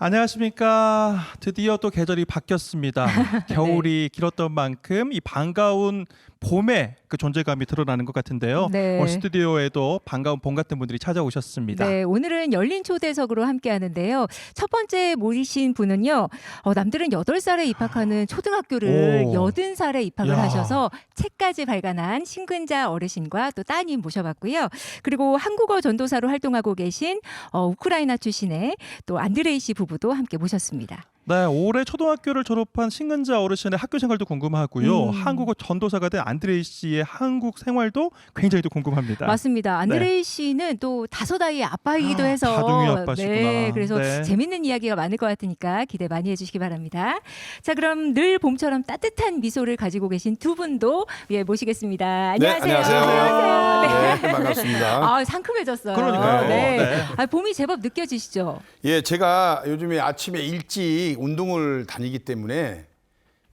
안녕하십니까. 드디어 또 계절이 바뀌었습니다. 겨울이 길었던 만큼 이 반가운 봄의 그 존재감이 드러나는 것 같은데요. 네. 오늘 스튜디오에도 반가운 봄 같은 분들이 찾아오셨습니다. 네, 오늘은 열린 초대석으로 함께 하는데요. 첫 번째 모이신 분은요. 남들은 8살에 입학하는 초등학교를 오. 80살에 입학을 야. 하셔서 책까지 발간한 신근자 어르신과 또 따님 모셔봤고요. 그리고 한국어 전도사로 활동하고 계신 우크라이나 출신의 또 안드레이 씨 부부도 함께 모셨습니다. 네, 올해 초등학교를 졸업한 신근자 어르신의 학교 생활도 궁금하고요. 음. 한국어 전도사가 된 안드레이 씨의 한국 생활도 굉장히 또 궁금합니다. 맞습니다. 안드레이 씨는 또 5아이의 아빠이기도 해서 다둥이 아빠시구나. 네, 그래서 네. 재밌는 이야기가 많을 것 같으니까 기대 많이 해주시기 바랍니다. 자, 그럼 늘 봄처럼 따뜻한 미소를 가지고 계신 두 분도 모시겠습니다. 네, 안녕하세요. 안녕하세요. 네, 반갑습니다. 아, 상큼해졌어요. 그러니까요. 네. 네. 아, 봄이 제법 느껴지시죠? 예, 제가 요즘에 아침에 일찍 운동을 다니기 때문에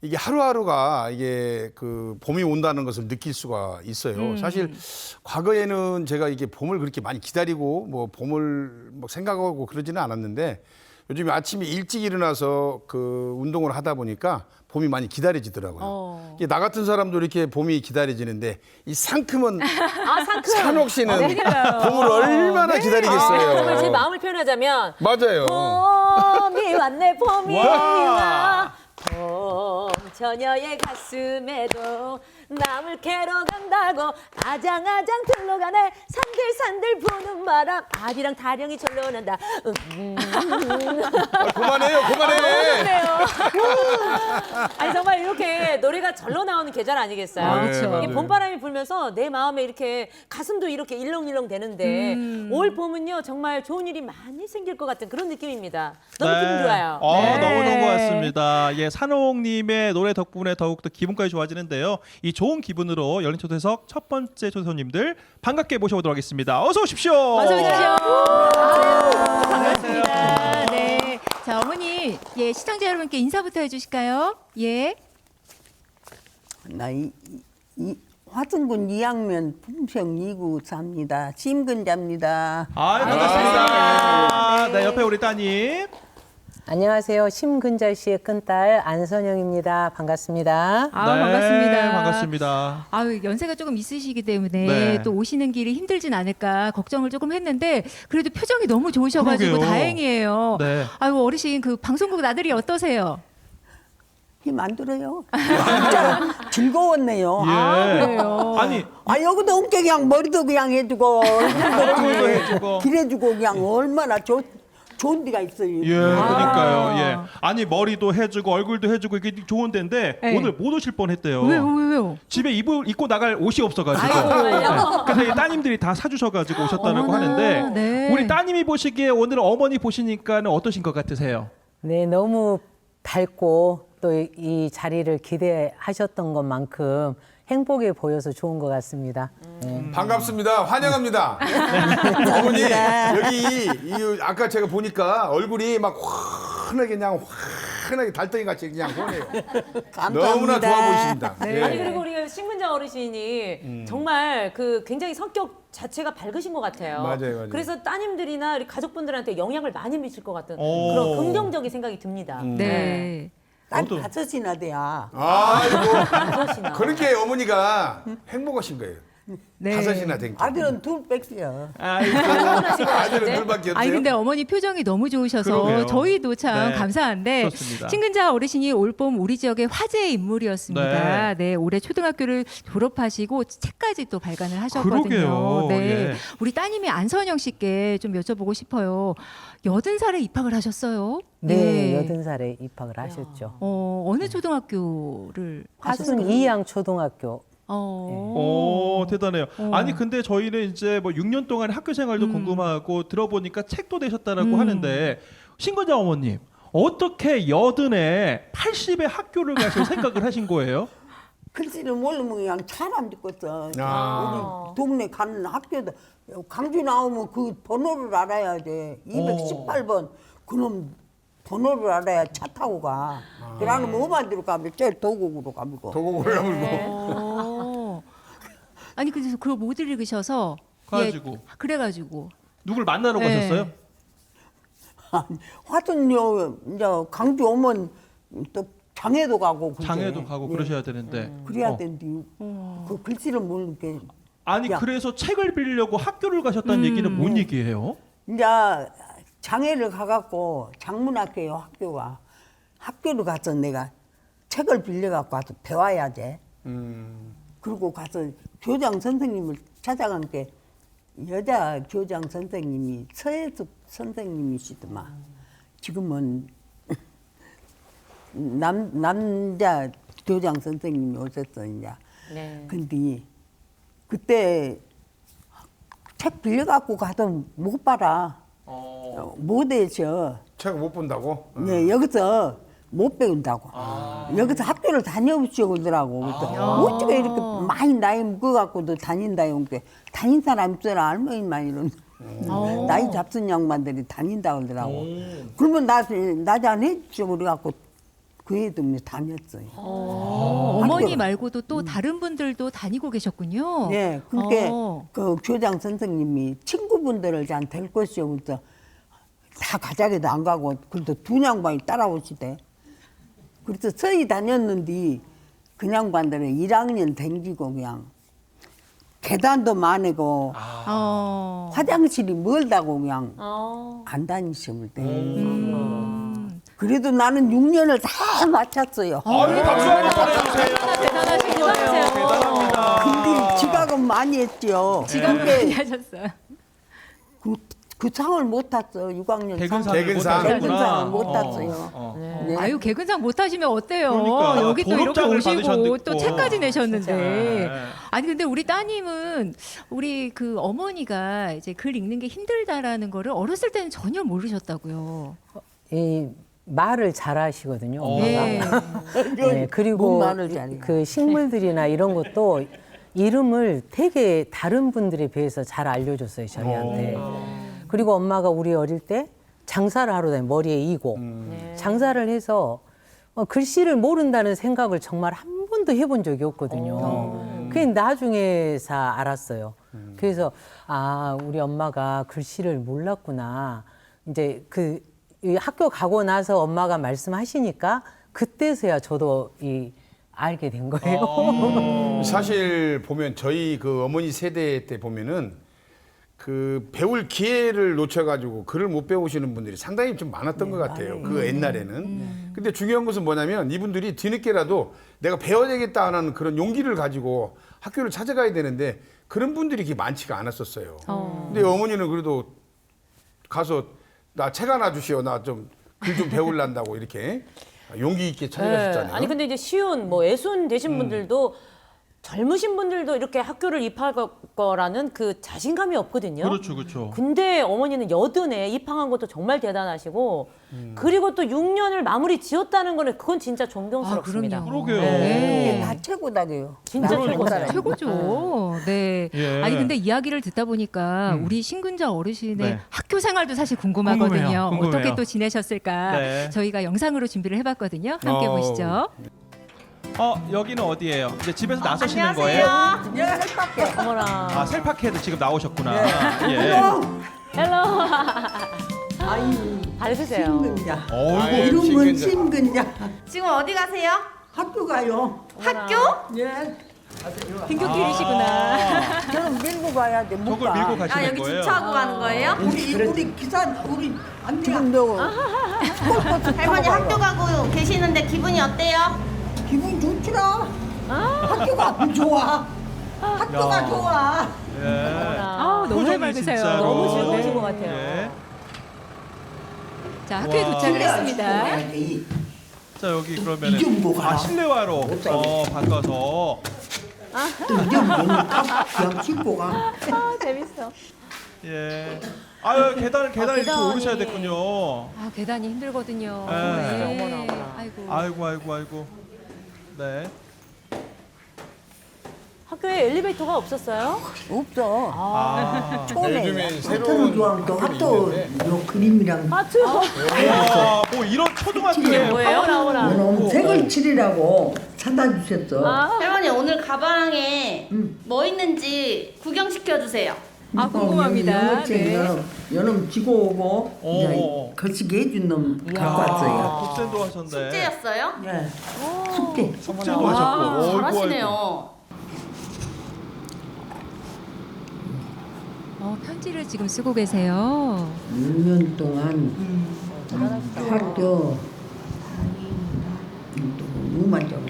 이게 하루하루가 이게 그 봄이 온다는 것을 느낄 수가 있어요. 사실 과거에는 제가 이게 봄을 그렇게 많이 기다리고 뭐 봄을 뭐 생각하고 그러지는 않았는데 요즘에 아침에 일찍 일어나서 그 운동을 하다 보니까 봄이 많이 기다려지더라고요. 이게 나 같은 사람도 이렇게 봄이 기다려지는데 이 상큼은 산옥 씨는 봄을 얼마나 기다리겠어요. 정말 제 마음을 표현하자면 맞아요. 봄이 왔네 봄이 와. 와 봄 처녀의 가슴에도 나물 캐러 간다고 아장아장 들러가네 산들산들 부는 바람 아리랑 다령이 절로 난다 그만해요, 그만해. 아니 정말 이렇게 노래가 절로 나오는 계절 아니겠어요? 아, 그렇죠. 네, 이게 맞아요. 봄바람이 불면서 내 마음에 이렇게 가슴도 이렇게 일렁일렁 되는데 올 봄은요 정말 좋은 일이 많이 생길 것 같은 그런 느낌입니다. 너무 기분 좋아요. 네. 네. 너무너무 고맙습니다. 예, 산옥님의 노래 덕분에 더욱더 기분까지 좋아지는데요. 이 좋은 기분으로 열린 초대석 첫 번째 초대 손님들 반갑게 모셔보도록 하겠습니다. 어서 오십시오. 어서 오십시오. 아유, 반갑습니다. 네. 자, 어머니, 시청자 여러분께 인사부터 해주실까요? 예. 나 화순군 2학년 풍성 2구 삽니다. 심근자입니다. 반갑습니다. 네, 옆에 우리 따님. 안녕하세요. 심근자 씨의 큰딸 안선영입니다. 반갑습니다. 아, 네, 반갑습니다. 반갑습니다. 아유, 연세가 조금 있으시기 때문에 네. 또 오시는 길이 힘들진 않을까 걱정을 조금 했는데 그래도 표정이 너무 좋으셔가지고 그러게요. 다행이에요. 네. 아유, 어르신 그 방송국 나들이 어떠세요? 힘 안 들어요. 진짜 즐거웠네요. 예. 그래요. 아니, 여기도 엄청 그냥 머리도 그냥 해주고 얼굴도 해주고. 길해주고 그냥 얼마나 좋은 데가 있어요. 예, 그러니까요. 예. 아니, 머리도 해주고 얼굴도 해주고 이게 좋은 데인데 네. 오늘 못 오실 뻔했대요. 왜요? 집에 입고 나갈 옷이 없어가지고. 아이고. 네. 근데 이 따님들이 다 사주셔가지고 오셨다고 어머나, 하는데 네. 우리 따님이 보시기에 오늘 어머니 보시니까는 어떠신 것 같으세요? 네, 너무 밝고 또 이 자리를 기대하셨던 것만큼 행복해 보여서 좋은 것 같습니다. 반갑습니다. 환영합니다. 어머니 여기 아까 제가 보니까 얼굴이 막 환하게 그냥 환하게 달덩이 같이 그냥 환해요. 감사합니다. 너무나 좋아 보이십니다. 예. 아니 그리고 우리 신근자 어르신이 정말 그 굉장히 성격 자체가 밝으신 것 같아요. 맞아요. 그래서 따님들이나 우리 가족분들한테 영향을 많이 미칠 것 같은 오. 그런 긍정적인 생각이 듭니다. 네. 딸 5이나 돼야. 아이고 그러시나. 그렇게 어머니가 행복하신 거예요. 네. 5이나 된 게. 아들은 둘 뺏어요. 아이고. 하신 것 아들은 같은데. 둘밖에 없어요. 아니 근데 어머니 표정이 너무 좋으셔서 그러게요. 저희도 참 네. 감사한데 좋습니다. 신근자 어르신이 올봄 우리 지역의 화제의 인물이었습니다. 네. 올해 초등학교를 졸업하시고 책까지 또 발간을 하셨거든요. 그러게요. 네, 예. 우리 따님이 안선영 씨께 좀 여쭤보고 싶어요. 80살에 입학을 하셨어요. 네, 예. 80살에 입학을 하셨죠. 어느 초등학교를 화순 하셨어요? 이양 초등학교. 오, 대단해요. 아니 근데 저희는 이제 뭐 6년 동안 학교 생활도 궁금하고 들어보니까 책도 내셨다라고 하는데 신근자 어머님 어떻게 80에 80에 학교를 가실 생각을 하신 거예요? 글씨를 모르면 그냥 차람 듣겠어. 아. 우리 동네 가는 학교도 강주 나오면 그 번호를 알아야 돼. 218번 그놈 번호를 알아야 차 타고 가. 그러면 어디로 가면 제일 도곡으로 가고. 도곡을 하물고. 아니 그래서 그걸 못 읽으셔서 가지고. 그래가지고 누굴 만나러 네. 가셨어요? 화순요 이제 강주 오면 또 장애도 가고 그제. 장애도 가고 예. 그러셔야 되는데. 그래야 되는데 그 글씨를 모르게 아니 야. 그래서 책을 빌려고 학교를 가셨다는 얘기는 뭔 얘기예요? 이제 장애를 가갖고 장문학교에 학교가 학교를 가서 내가 책을 빌려갖고 가서 배워야 돼. 그리고 가서 교장 선생님을 찾아간 게 여자 교장 선생님이 서혜숙 선생님이시더만. 지금은 남자 교장 선생님이 오셨어 이제. 네. 근데 그때 책 빌려갖고 가도 못 봐라. 못 해서 책 못 본다고? 네, 여기서 못 배운다고. 여기서 학교를 다녀오시고 그러더라고. 그래서 어떻게 이렇게 많이 나이 먹어갖고도 다닌다 이렇게 다닌 사람 있어라 할머니만 이런 나이 잡순 양반들이 다닌다 그러더라고. 그러면 나도 안 해주죠 그래갖고 그 애도 다녔어요. 어머니 학교. 말고도 또 다른 분들도 다니고 계셨군요. 네, 그게 어. 그 교장 선생님이 친구분들을 잘 될 것이요. 그래서 다 가자기도 안 가고 그래도 두 양반이 따라오시대. 그래서 서희 다녔는데 그 양반들은 1학년 댕기고 그냥 계단도 많고 화장실이 멀다고 그냥 안 다니시면 돼. 그래도 나는 6년을 다 마쳤어요. 아유 박수 한번 보내주세요. 대단하신 거예요. 대단합니다. 근데 지각은 많이 했죠. 지금 많이 하셨어요. 그 상을 못 탔어. 6학년 개근상을 개근상. 못 하셨구나. 개근상을 못 탔어요. 네. 아유 개근상 못하시면 어때요? 그러니까, 여기 또 이렇게 졸업장을 오시고 받으셨고. 또 책까지 내셨는데. 네. 아니 근데 우리 따님은 우리 그 어머니가 이제 글 읽는 게 힘들다라는 거를 어렸을 때는 전혀 모르셨다고요. 이 말을 잘하시거든요. 엄마가. 네. 네, 그리고 뭔 말을 잘해요? 그 식물들이나 이런 것도 이름을 되게 다른 분들에 비해서 잘 알려줬어요 저희한테. 그리고 엄마가 우리 어릴 때 장사를 하러 다니 머리에 이고 장사를 해서 글씨를 모른다는 생각을 정말 한 번도 해본 적이 없거든요. 그게 나중에서 알았어요. 그래서 아 우리 엄마가 글씨를 몰랐구나. 이제 이 학교 가고 나서 엄마가 말씀하시니까 그때서야 저도 알게 된 거예요. 사실 보면 저희 그 어머니 세대 때 보면은 그 배울 기회를 놓쳐가지고 글을 못 배우시는 분들이 상당히 좀 많았던 것 같아요. 그 옛날에는. 근데 중요한 것은 뭐냐면 이분들이 뒤늦게라도 내가 배워야 되겠다 하는 그런 용기를 가지고 학교를 찾아가야 되는데 그런 분들이 그렇게 많지가 않았었어요. 근데 어머니는 그래도 가서 나 책 하나 주시오. 나 좀 글 좀 배울란다고 이렇게 용기 있게 찾아가셨잖아요. 아니 근데 이제 쉬운 뭐 애순 되신 분들도 젊으신 분들도 이렇게 학교를 입학할 거라는 그 자신감이 없거든요. 그렇죠, 그렇죠. 근데 어머니는 80에 입학한 것도 정말 대단하시고 그리고 또 6년을 마무리 지었다는 거는 그건 진짜 존경스럽습니다. 아, 그러게요. 이게 다 최고다게요. 진짜 최고다. 최고죠. 네. 예. 아니 근데 이야기를 듣다 보니까 우리 신근자 어르신의 네. 학교 생활도 사실 궁금하거든요. 궁금해요. 어떻게 또 지내셨을까? 네. 저희가 영상으로 준비를 해봤거든요. 함께 보시죠. 여기는 어디예요? 이제 집에서 나서시는 거예요? 어머나. 아 셀파케도 지금 나오셨구나. 예. 헬로. 아이, 잘해주세요. 신근자. 어이구. 이름은 신근자. 지금 어디 가세요? 학교 가요. 학교? 예. 등교길이시구나. 저는 밀고 가야 돼. 못 저걸 가. 밀고 가시는 아 여기 거예요? 주차하고 가는 거예요? 우리 기사 우리 안 지금 너 할머니 학교 가고 계시는데 기분이 어때요? 기분 좋더라. 학교가 안 좋아. 학교가 야. 좋아. 예. 아, 너무 표정이 밝으세요. 진짜로. 너무 즐거우신 것 같아요. 예. 자, 학교에 와. 도착을 했습니다. 자 여기 그러면 이 정도 가라. 실내화로 바꿔서 그냥 신고 가. 아, 재밌어. 예. 아유 계단을 이렇게 계단이. 오르셔야 됐군요. 아, 계단이 힘들거든요. 네. 어머나. 아이고. 아이고. 네. 학교에 엘리베이터가 없었어요? 없어. 아. 촌에 요즘에 하트를 새로운 좋아하면 또 학교들이 하트 있는데. 요 그림이랑 하트. 와, 뭐 이런 초등학교에 뭐예요? 어머나. 너무 색을 칠이라고 사다 주셨어. 할머니 오늘 가방에 뭐 있는지 구경시켜 주세요. 아, 궁금합니다. 네. 여름 지고 오고 어. 거시기 해준 놈 갖고 왔어요. 독sen도 하셨네. 숙제였어요? 예. 숙제. 숙제도 하셨고. 어이구, 잘하시네요. 편지를 지금 쓰고 계세요. 6년 동안 학교 무만 적었어.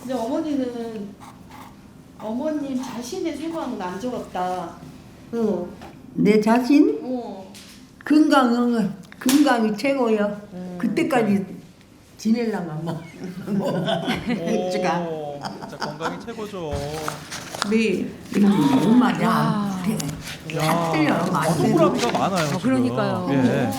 근데 어머니는 어머님 자신의 생각은 안 적었다. 내 자신 어. 건강이 최고요. 그때까지 지내려면 아마 오, 진짜 건강이 최고죠. 매일 엄마야. 다 틀려. 호불호가 많아요. 지금. 그러니까요. 예.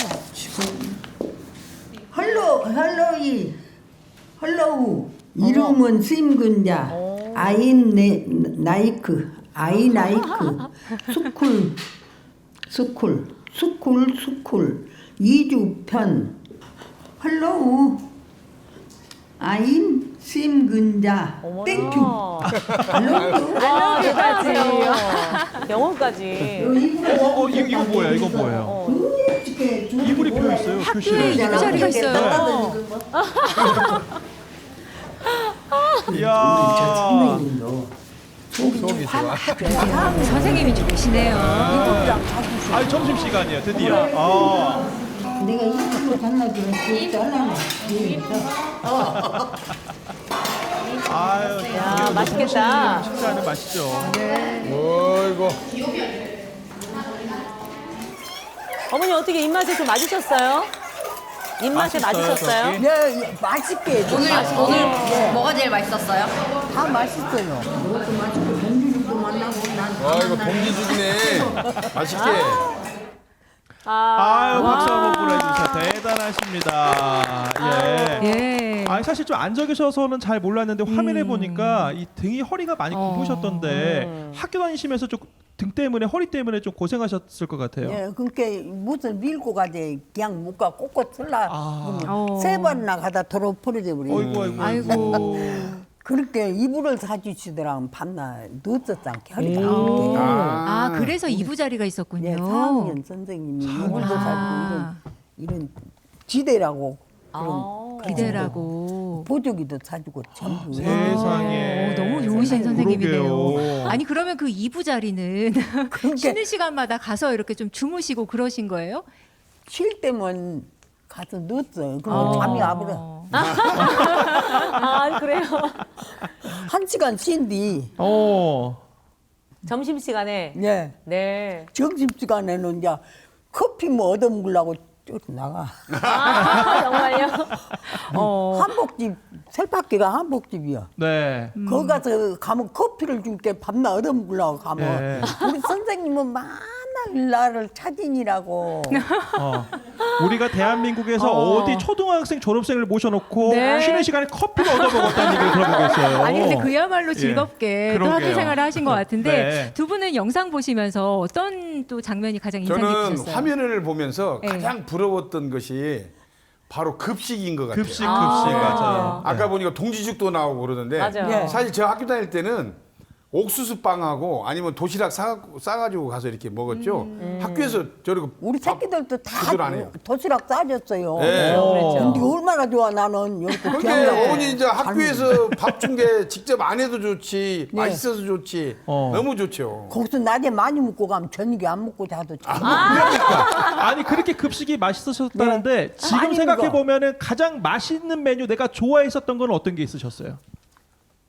헐로우 이름은 심근자 아이나이크 스쿨 2주편 헐로우 아임 심근자 땡큐 알러뷰까지. 영어까지. 이거 뭐예요? 이거 뭐예요? 이불이 펴 있어요. 학교에 교실에. 이부자리가 있어요. 이야. 속이 좋아. 선생님이 좋으시네요. 아, 점심 시간이에요. 드디어. 아. 내가 이거 장난기는 잘라내 아유. 야, 맛있겠다. 식사하는 맛이죠. 어이구. 어머니 어떻게 입맛에 좀 맞으셨어요? 입맛에 맛있어요, 맞으셨어요? 저기? 네, 맛있게 오늘 뭐가 제일 맛있었어요? 다 맛있어요. 이것도 맛있고 동주도 만나고 아이고 동기죽이네. 맛있게. 아유, 박수 한번 보내주세요. 대단하십니다. 예. 예. 아니 사실 좀 안 적으셔서는 잘 몰랐는데 화면에 보니까 이 등이 허리가 많이 굽으셨던데 학교 다니시면서 좀 등 때문에 허리 때문에 좀 고생하셨을 것 같아요. 예, 그러니까 무슨 밀고 가지 그냥 못 가 꼿꼿 설라 어. 세 번이나 가다 도로 부러져 버려. 어이구. 아이고. 그렇게 이불을 사주시더라면 밤낮 늦었지 않게 허리가 오. 아프게. 아, 그래서 이부자리가 있었군요. 예, 4학년 선생님이 이불도 아. 사주고 이런 지대라고 그런 기대라고. 보조기도 사주고 전부. 세상에. 너무 좋으신 선생님이네요. 그러게요. 아니 그러면 그 이부 자리는 쉬는 시간마다 가서 이렇게 좀 주무시고 그러신 거예요? 쉴 때면 가서 늦어요. 그럼 잠이 와버려. 아, 그래요? 1시간 쉰뒤 점심시간에. 예. 네. 점심시간에는 이제 커피 뭐 얻어먹으려고 쭉 나가. 아, 정말요? 한복집, 셀파기가 한복집이야. 네. 거기 가서 가면 커피를 줄게 밤낮 얻어먹으려고 가면 예. 우리 선생님은 맨날 나를 차진이라고. 우리가 대한민국에서 어디 초등학생 졸업생을 모셔놓고 네. 쉬는 시간에 커피를 얻어먹었다는 얘기를 들어보겠어요. 아니 근데 그야말로 즐겁게 또 학교 그러게요. 생활을 하신 것 같은데 네. 두 분은 영상 보시면서 어떤 또 장면이 가장 인상 저는 깊으셨어요? 화면을 보면서 네. 가장 부러웠던 것이 바로 급식인 것 같아요. 급식 맞아요. 아까 보니까 동지죽도 나오고 그러던데 맞아요. 예. 사실 저 학교 다닐 때는 옥수수 빵하고 아니면 도시락 싸가지고 가서 이렇게 먹었죠. 학교에서 저렇게 우리 새끼들도 다 제대로 안 해요. 도시락 싸줬어요. 네. 근데 얼마나 좋아 나는 이렇게 그러니까 귀한 어머니 이제 학교에서 밥 준 게 직접 안 해도 좋지 네. 맛있어서 좋지 너무 좋죠. 거기서 낮에 많이 먹고 가면 저녁에 안 먹고 자도 참. 아니 그렇게 급식이 맛있으셨다는데 지금 많이 생각해 먹어. 보면은 가장 맛있는 메뉴 내가 좋아했었던 건 어떤 게 있으셨어요?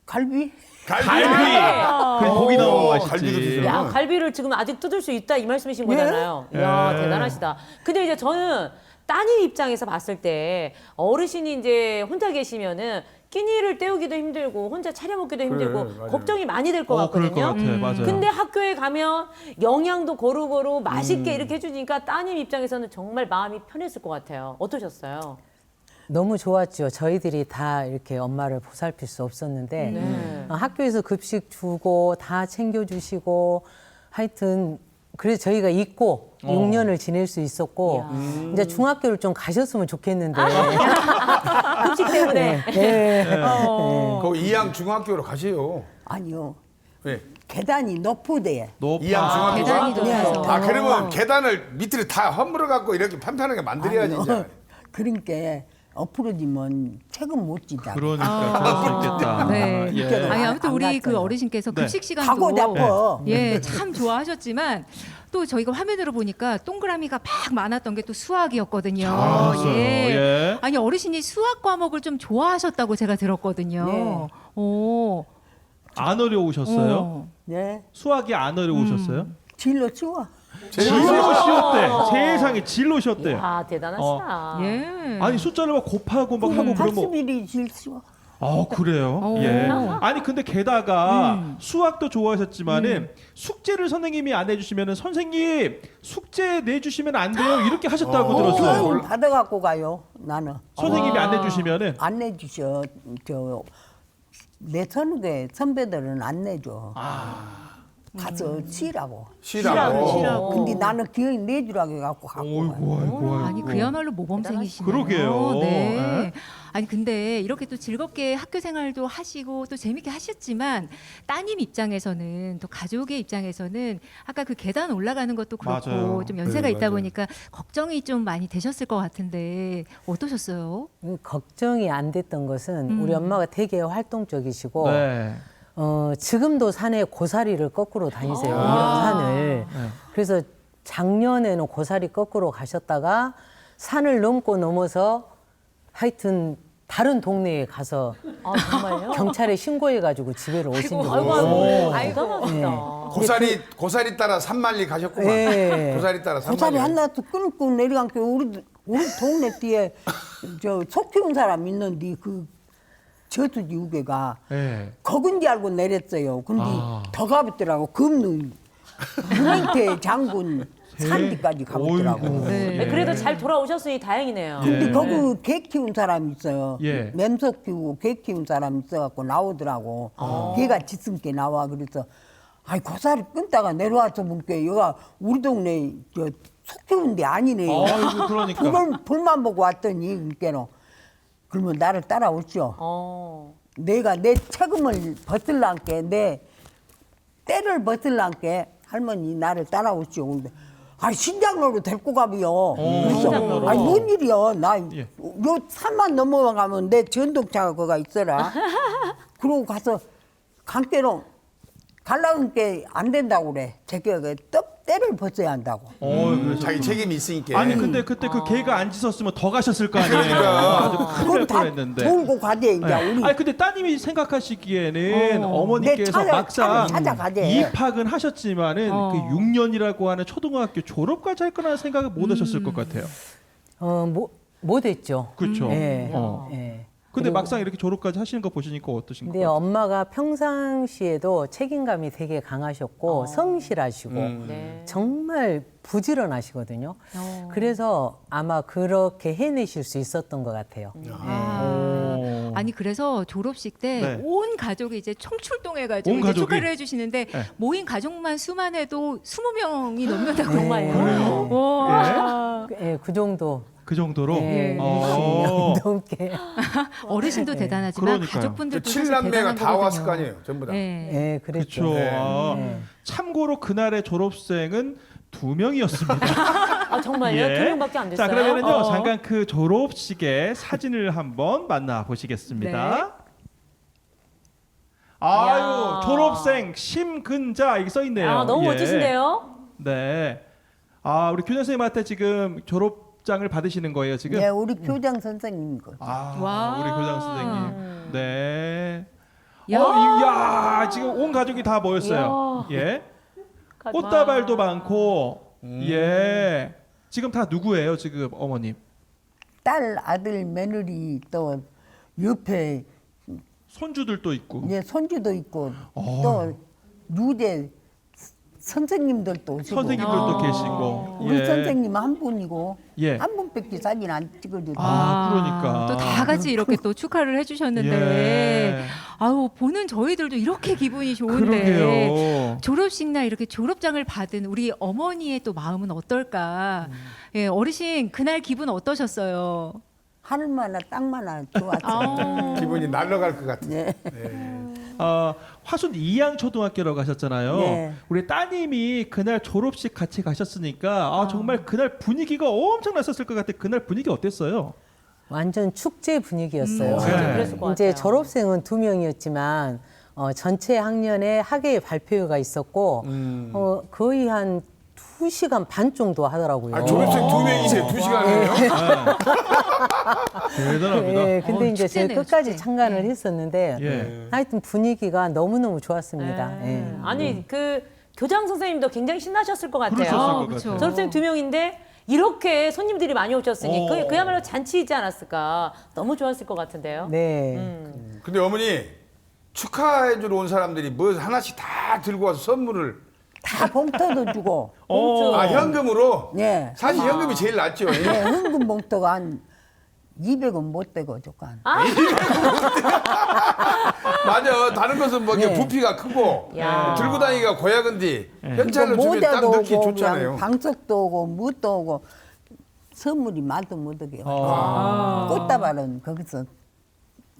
갈비? 갈비. 그 고기 넣은 거 갈비도 맛있지. 드세요? 야, 갈비를 지금 아직 뜯을 수 있다 이 말씀이신 예? 거잖아요. 이야, 예. 대단하시다. 근데 이제 저는 따님 입장에서 봤을 때 어르신이 이제 혼자 계시면은 끼니를 때우기도 힘들고 혼자 차려 먹기도 힘들고 맞아요. 걱정이 많이 될 것 그럴 것 같거든요. 같아. 맞아요. 근데 학교에 가면 영양도 고루고루 맛있게 이렇게 해주니까 따님 입장에서는 정말 마음이 편했을 것 같아요. 어떠셨어요? 너무 좋았죠. 저희들이 다 이렇게 엄마를 보살필 수 없었는데 네. 학교에서 급식 주고 다 챙겨주시고 하여튼 그래서 저희가 잊고 6년을 지낼 수 있었고 이제 중학교를 좀 가셨으면 좋겠는데 급식 때문에. 네. 거기 이양 중학교로 가세요. 아니요. 네. 계단이 높으대. 높아. 이암 중앙 계단이 높아서. 아 그러면 계단을 밑으로 다 허물어 갖고 이렇게 판판하게 만들어야지. 이제. 그러니까 엎으러지면 책은 못 지다. 그러니까 그럴 수 있겠다. 네. 예. 아니 아무튼 안 우리 그 갔어요. 어르신께서 네. 급식 가고 시간도 나빠. 예, 참 좋아하셨지만 또 저희가 화면으로 보니까 동그라미가 막 많았던 게 또 수학이었거든요. 알았어요. 예. 아니 어르신이 수학 과목을 좀 좋아하셨다고 제가 들었거든요. 네. 오. 안 어려우셨어요? 어. 네. 수학이 안 어려우셨어요? 진로 치워. 진로시였대. 세상에 진로시였대. 아 대단하시다. 예. 아니 숫자를 막 곱하고 막 하고 그러면 학습일이 제일 치워. 아 그래요? 오. 예. 아니 근데 게다가 수학도 좋아하셨지만은 숙제를 선생님이 안 해주시면은 선생님 숙제 내주시면 안 돼요 이렇게 하셨다고 들었어요. 교육 받아갖고 가요. 나는 선생님이 안 내주시면은 안 내주셔. 내 선배들은 안 내줘. 가서 쉬라고. 쉬라고. 근데 나는 기어이 내주라고 해갖고 갖고 가요. 아이고. 아니 그야말로 모범생이시네요. 그러게요. 네. 네. 아니 근데 이렇게 또 즐겁게 학교 생활도 하시고 또 재밌게 하셨지만 따님 입장에서는 또 가족의 입장에서는 아까 그 계단 올라가는 것도 그렇고 맞아요. 좀 연세가 네, 있다 맞아요. 보니까 걱정이 좀 많이 되셨을 것 같은데 어떠셨어요? 걱정이 안 됐던 것은 우리 엄마가 되게 활동적이시고 네. 지금도 산에 고사리를 거꾸로 다니세요. 이런 산을. 네. 그래서 작년에는 고사리 거꾸로 가셨다가 산을 넘어서 하여튼 다른 동네에 가서 아 정말요? 경찰에 신고해가지고 집에를 오신 적이 아이고 있어요. 아이고 대단하시다. 고사리 따라 산만리 가셨구만. 네. 고사리 따라 산만리. 고사리 한나도 끊고 내려간게 우리 동네 뒤에 속 키운 사람 있는데 그 저수지 우개가 네. 거긴지 알고 내렸어요. 근데 아. 더 가봤더라고. 금능 유민태 장군 산디까지 가봤더라고. 어이구. 네. 네, 그래도 잘 돌아오셨으니 다행이네요. 근데 예. 거기 개 키운 사람 있어요. 예. 맹소 키우고 개 키운 사람 있어갖고 나오더라고. 개가 지승께 나와. 그래서 아이 고사리 끊다가 내려와서 보니까 얘가 우리 동네 소 키운 데 아니네. 아이고 그러니까. 불만 보고 왔더니 그러니까는 그러면 나를 따라오죠. 내가 내 책임을 벗을란게 내 때를 벗을란게 할머니 나를 따라오죠. 근데 아 신장로로 데리고 가비요. 그래서 신장로로. 아니 뭔 일이야. 나 요 예. 산만 넘어가면 내 전동차가 거가 있어라. 그러고 가서 강대로 갈라는 게 안 된다고 그래. 제가 그 때를 벗어야 한다고. 그래서 자기 책임이 있으니까. 아니 근데 그때 그 개가 안 짖었으면 더 가셨을 거 아니에요. 아주 큰일 그걸 날 다 뻔했는데. 돌고 가재 이제 네. 우리. 아니 근데 따님이 생각하시기에는 내 어머니께서 차를 막상 찾아가재. 입학은 하셨지만은 그 6년이라고 하는 초등학교 졸업까지 할 거라는 생각을 못 하셨을 것 같아요. 못했죠. 그렇죠. 예. 어. 예. 근데 막상 이렇게 졸업까지 하시는 거 보시니까 어떠신 것 근데 같아요? 엄마가 평상시에도 책임감이 되게 강하셨고 성실하시고 네. 정말 부지런하시거든요. 그래서 아마 그렇게 해내실 수 있었던 것 같아요. 오. 아니 그래서 졸업식 때 네. 온 가족이 이제 총출동해가지고 온 이제 가족이? 축하를 해주시는데 네. 모인 가족만 수만 해도 20명이 넘는다고 정말요? 그래요? 와. 예, 그 정도. 그 정도로? 예, 어. 20명 넘게. 어르신도 대단하지만 그러니까요. 가족분들도 사실 칠남매가 대단한 다 왔을 거거든요. 거 아니에요. 전부 다. 네. 예, 그랬죠. 그렇죠. 아, 예. 참고로 그날의 졸업생은 2명이었습니다. 아 정말요? 2명밖에 안 됐어요? 자, 그러면은요. 잠깐 그 졸업식의 사진을 한번 만나 보시겠습니다. 네. 아유, 이야. 졸업생 심근자 이게 써 있네요. 아 너무 예. 멋지신데요? 네. 아, 우리 교장 선생님한테 지금 졸업장을 받으시는 거예요, 지금? 네, 우리 교장 선생님 거. 아, 와. 우리 교장 선생님. 네. 야. 야, 지금 온 가족이 다 모였어요. 예. 꽃다발도 많고, 예. 지금 다 누구예요, 지금 어머님? 딸, 아들, 며느리 또 옆에 손주들도 있고. 이제 손주도 있고 또 유대 선생님들도 오시고 선생님들도 계시고. 우리 예. 선생님 한 분이고 예. 한 분밖에 사진 안 찍어줘도 그러니까. 또 다 같이 이렇게 또 축하를 해주셨는데 예. 아우 보는 저희들도 이렇게 기분이 좋은데 그러게요. 졸업식 날 이렇게 졸업장을 받은 우리 어머니의 또 마음은 어떨까? 예, 어르신 그날 기분 어떠셨어요? 하늘만나 땅만나 좋았어요. 아, 기분이 날아갈 것 같아요. 네. 화순 이양초등학교라고 가셨잖아요. 네. 우리 따님이 그날 졸업식 같이 가셨으니까 정말 그날 분위기가 엄청났었을 것 같아요. 그날 분위기 어땠어요? 완전 축제 분위기였어요. 네. 그랬을 것 이제 같아요. 졸업생은 2명이었지만 전체 학년에 학예 발표회가 있었고 거의 한 2시간 반 정도 하더라고요. 아, 졸업생 2명이세요. 2시간이에요? 대단합니다. 네, 근데 이제 저희 축제네요, 끝까지 축제. 참관을 했었는데 예. 하여튼 분위기가 너무너무 좋았습니다. 예. 아니 그 교장 선생님도 굉장히 신나셨을 것 같아요. 그러셨을 것 그렇죠. 같아요. 졸업생 2명인데 이렇게 손님들이 많이 오셨으니 그야말로 잔치이지 않았을까. 너무 좋았을 것 같은데요. 네. 근데 어머니 축하해주러 온 사람들이 뭐 하나씩 다 들고 와서 선물을 다 봉투도 주고. 아 현금으로? 네. 사실 현금이 제일 낫죠. 네, 현금 봉투가 한 200원 못 되고 조금. 맞아. 다른 것은 뭐 이게 네. 부피가 크고 야. 들고 다니기가 고약한데 현찰로 주면 딱 모자도 넣기 오고 좋잖아요. 그냥 방석도 오고 뭣도 오고 선물이 말도 못하게. 꽃다발은 거기서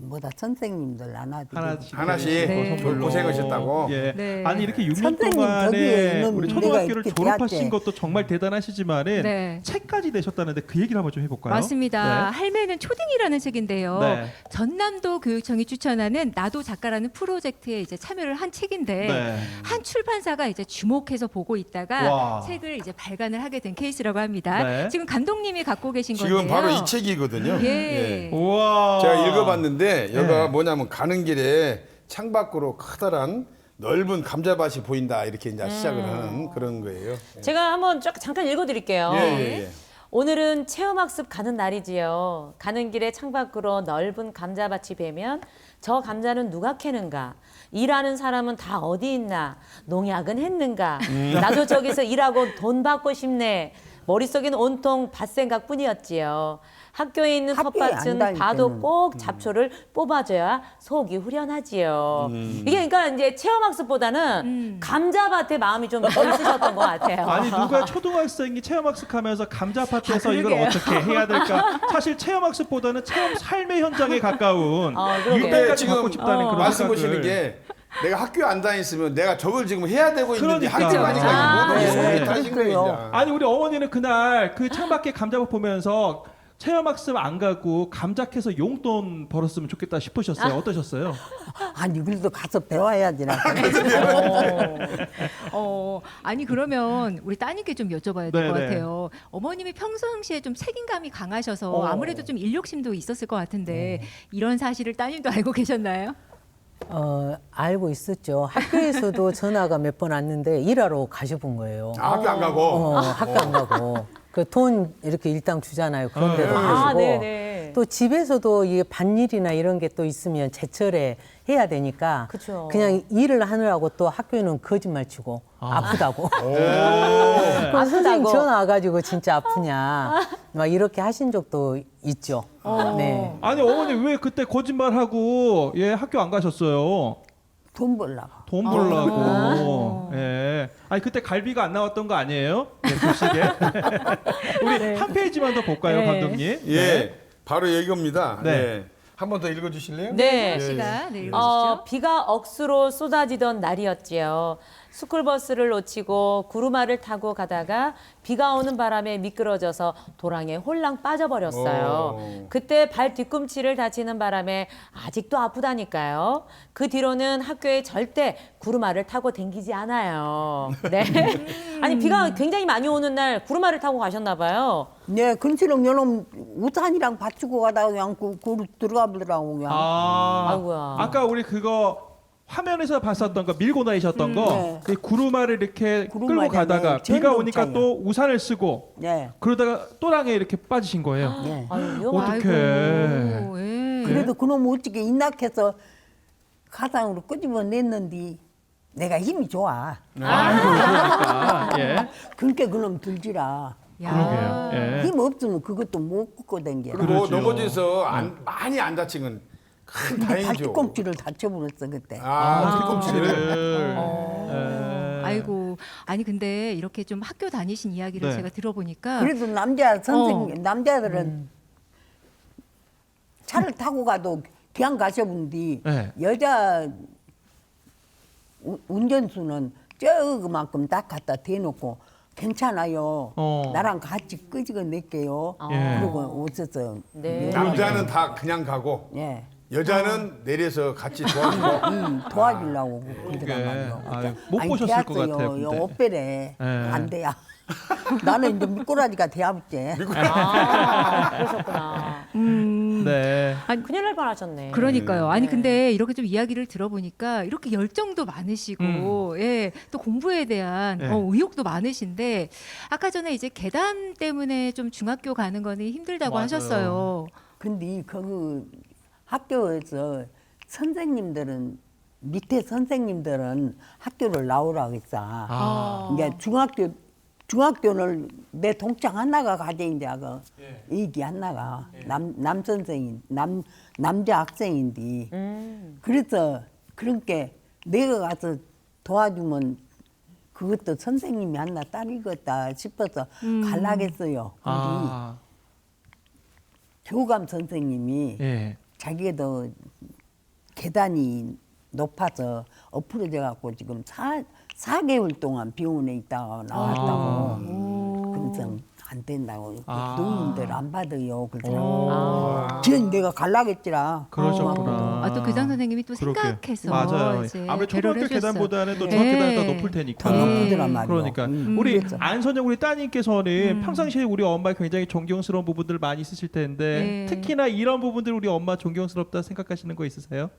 뭐다 선생님들 하나씩 하나씩 네. 고생하셨다고. 예. 네. 아니 이렇게 6년 선생님 동안에 덕에 있는 우리 내가 초등학교를 이렇게 졸업하신 대학교. 것도 정말 대단하시지만은 네. 책까지 내셨다는데 그 얘기를 한번 좀 해볼까요? 맞습니다. 네. 할매는 초딩이라는 책인데요. 네. 전남도 교육청이 추천하는 나도 작가라는 프로젝트에 이제 참여를 한 책인데 네. 한 출판사가 이제 주목해서 보고 있다가 와. 책을 이제 발간을 하게 된 케이스라고 합니다. 네. 지금 감독님이 갖고 계신 건데요. 지금 바로 이 책이거든요. 예. 우와. 제가 읽어봤는데 여기가 네. 뭐냐면 가는 길에 창밖으로 커다란 넓은 감자밭이 보인다 이렇게 이제 시작을 하는 그런 거예요. 제가 한번 잠깐 읽어드릴게요. 예. 오늘은 체험학습 가는 날이지요. 가는 길에 창밖으로 넓은 감자밭이 배면 저 감자는 누가 캐는가? 일하는 사람은 다 어디 있나? 농약은 했는가? 나도 저기서 일하고 돈 받고 싶네. 머릿속엔 온통 밭 생각뿐이었지요. 학교에 있는 학교에 안 텃밭은 다닐 봐도 때는. 꼭 잡초를 뽑아줘야 속이 후련하지요. 이게 그러니까 이제 체험학습보다는 감자밭에 마음이 좀 덜 쓰셨던 것 같아요. 아니 누가 초등학생이 체험학습하면서 감자밭에서 아, 이걸 그러게요. 어떻게 해야 될까? 사실 체험학습보다는 체험 삶의 현장에 가까운 그러게요. 일대까지 지금 갖고 싶다는 그런 말씀 생각을. 보시는 게 내가 학교 안 다녔으면 내가 저걸 지금 해야 되고 있는데 그러니까. 학교 가니까 모든 게 네. 소문이 타신 거예요. 이제. 아니 우리 어머니는 그날 그 창밖에 감자밭 보면서 체험학습 안 가고 감자 캐서 용돈 벌었으면 좋겠다 싶으셨어요? 어떠셨어요? 아니 그래도 가서 배워야지. 아니 그러면 우리 따님께 좀 여쭤봐야 될 네, 것 네. 같아요. 어머님이 평상시에 좀 책임감이 강하셔서 아무래도 좀 인력심도 있었을 것 같은데 이런 사실을 따님도 알고 계셨나요? 알고 있었죠. 학교에서도 전화가 몇 번 왔는데 일하러 가셔본 거예요. 아, 학교 안 가고. 학교 안 가고. 그 돈 이렇게 일당 주잖아요. 그런 데도 가시고. 네네. 또 집에서도 이게 밭일이나 이런 게 또 있으면 제철에 해야 되니까 그쵸. 그냥 일을 하느라고 또 학교는 거짓말 치고 아프다고. 아프다고. 선생님 전화 와가지고 진짜 아프냐 막 이렇게 하신 적도 있죠. 네. 아니 어머니 왜 그때 거짓말하고 학교 안 가셨어요? 돈 벌라고. 돈 벌라고. 예. 아니 그때 갈비가 안 나왔던 거 아니에요? 네, 급식에. 우리 한 페이지만 더 볼까요, 감독님? 예. 바로 이겁니다. 네. 예. 한 번 더 읽어주실래요? 네. 씨가 네, 읽어주시죠. 비가 억수로 쏟아지던 날이었지요. 스쿨버스를 놓치고 구루마를 타고 가다가 비가 오는 바람에 미끄러져서 도랑에 홀랑 빠져버렸어요. 그때 발 뒤꿈치를 다치는 바람에 아직도 아프다니까요. 그 뒤로는 학교에 절대 구루마를 타고 댕기지 않아요. 네. 아니 비가 굉장히 많이 오는 날 구루마를 타고 가셨나 봐요. 네, 근처는 요놈 우산이랑 받치고 가다가 그냥 그 들어가 보더라고 그냥. 아이고야. 아까 우리 그거 화면에서 봤었던 거 밀고 다니셨던 거 네. 그 구루마를 이렇게 구루마에 끌고 가다가 네, 비가 오니까 전동차예요. 또 우산을 쓰고 네. 그러다가 또랑에 이렇게 빠지신 거예요. 네. 아유, 위험하다. 어떡해. 아이고, 예. 그래도 그놈 어떻게 인낙해서 가상으로 끄집어냈는데 내가 힘이 좋아. 그러니까. 예. 그러니까 그놈 들지라. 그러게요. 예. 힘 없으면 그것도 못 끄고 댕겨. 그리고 그러죠. 넘어져서 많이 안 다친 건 큰 근데 다행이죠. 발뒤꿈치를 다쳐버렸어 그때. 뒤꿈치를. 아이고, 아니 근데 이렇게 좀 학교 다니신 이야기를 네. 제가 들어보니까 그래도 남자 선생님 남자들은 차를 타고 가도 그냥 가셔본디 네. 여자 운전수는 저그만큼 딱 갖다 대놓고 괜찮아요. 나랑 같이 끄집어 낼게요. 예. 그러고 오셔서 네. 남자는 다 그냥 가고 예. 여자는 내려서 같이 도와주고. 도와주려고 그게, 그러더란 말이요. 아유, 못 보셨을 것 대학교요. 같아요, 근데. 옷배래 예. 안 돼야. 나는 이제 미꾸라지가 돼야지. 그러셨구나. 네. 큰일 날 뻔하셨네. 그러니까요. 아니 근데 이렇게 좀 이야기를 들어보니까 이렇게 열정도 많으시고, 예, 또 공부에 대한 네. 의욕도 많으신데 아까 전에 이제 계단 때문에 좀 중학교 가는 거는 힘들다고 맞아요. 하셨어요. 근데 그 학교에서 선생님들은 밑에 선생님들은 학교를 나오라고 했어. 이제 중학교는 내 동창 하나가 가재 이제 얘기 안 나가. 남 선생인 남자 학생인데. 그래서 그러니까 내가 가서 도와주면 그것도 선생님이 하나 딸이겠다 싶어서 갈라겠어요. 근데 아, 교감 선생님이 예. 자기도 계단이 높아서 엎어져 갖고 지금 4개월 동안 병원에 있다가 나왔다고. 그래서 안 된다고. 노인들 안 받아요. 그래서 전 내가 갈라겠지라. 그러셨구나. 또 교장 선생님이 또 그렇게. 생각해서 맞아요. 이제 아무래도 배려를 초등학교 해줬어요. 계단보다는 또 네. 중학교 계단이 더 높을 테니까. 더 높더란 말이요. 그러니까 우리 그래서. 안선영 우리 따님께서는 평상시에 우리 엄마 굉장히 존경스러운 부분들 많이 있으실 텐데 네. 특히나 이런 부분들 우리 엄마 존경스럽다 생각하시는 거 있으세요?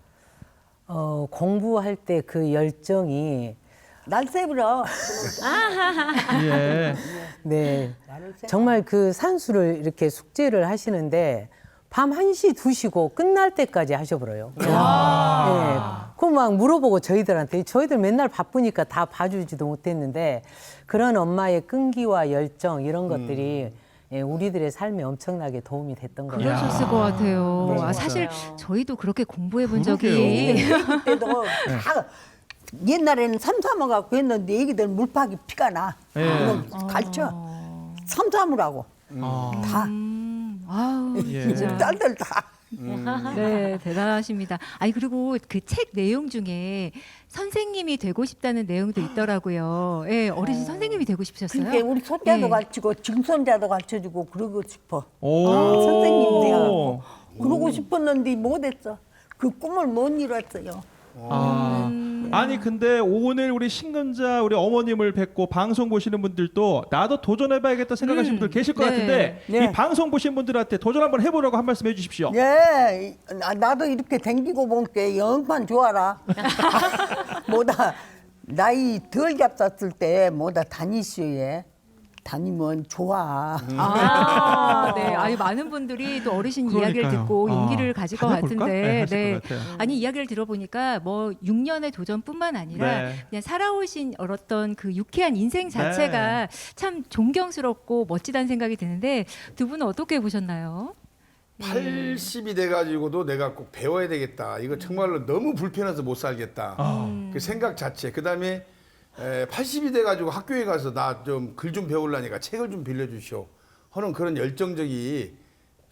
공부할 때 그 열정이 날 세불어. 예. 네. 정말 그 산수를 이렇게 숙제를 하시는데 밤 1시, 2시고 끝날 때까지 하셔버려요. 네. 그거 막 물어보고 저희들한테 저희들 맨날 바쁘니까 다 봐주지도 못했는데 그런 엄마의 끈기와 열정 이런 것들이 우리들의 삶에 엄청나게 도움이 됐던 거예요. 그러셨을 것 같아요. 네. 사실 저희도 그렇게 공부해 본 그러게요. 적이 그때도 다 옛날에는 삼삼어 갖고 했는데 애기들 물파기 피가 나. 예. 그럼 가르쳐. 삼삼으라고. 다. 아우 예. 진짜. 딸들 다. 네, 대단하십니다. 아니 그리고 그 책 내용 중에 선생님이 되고 싶다는 내용도 있더라고요. 예, 어르신 선생님이 되고 싶으셨어요? 그러니까 우리 손자도 네. 가르치고 증손자도 가르쳐주고 그러고 싶어. 오. 선생님 돼가지고. 그러고 싶었는데 못했어. 그 꿈을 못 이뤘어요. 아니 근데 오늘 우리 신근자 우리 어머님을 뵙고 방송 보시는 분들도 나도 도전해봐야겠다 생각하시는 분들 계실 것 네. 같은데 네. 이 방송 보신 분들한테 도전 한번 해보라고 한 말씀 해주십시오. 예, 나도 이렇게 댕기고 본게 영판 좋아라. 뭐다 나이 덜 잡았을 때 뭐다 다니시에 다니면 좋아. 네. 아니 많은 분들이 또 어르신 그러니까요. 이야기를 듣고 용기를 가질 것 다녀볼까? 네, 같은데, 하실 것 같아요. 아니 이야기를 들어보니까 뭐 6년의 도전뿐만 아니라 네. 그냥 살아오신 어떤 그 유쾌한 인생 자체가 참 존경스럽고 멋지다는 생각이 드는데 두 분은 어떻게 보셨나요? 80이 돼가지고도 내가 꼭 배워야 되겠다. 이거 정말로 너무 불편해서 못 살겠다. 그 생각 자체. 그다음에 80이 돼가지고 학교에 가서 나 좀 글 좀 배우려니까 책을 좀 빌려주시오 하는 그런 열정적이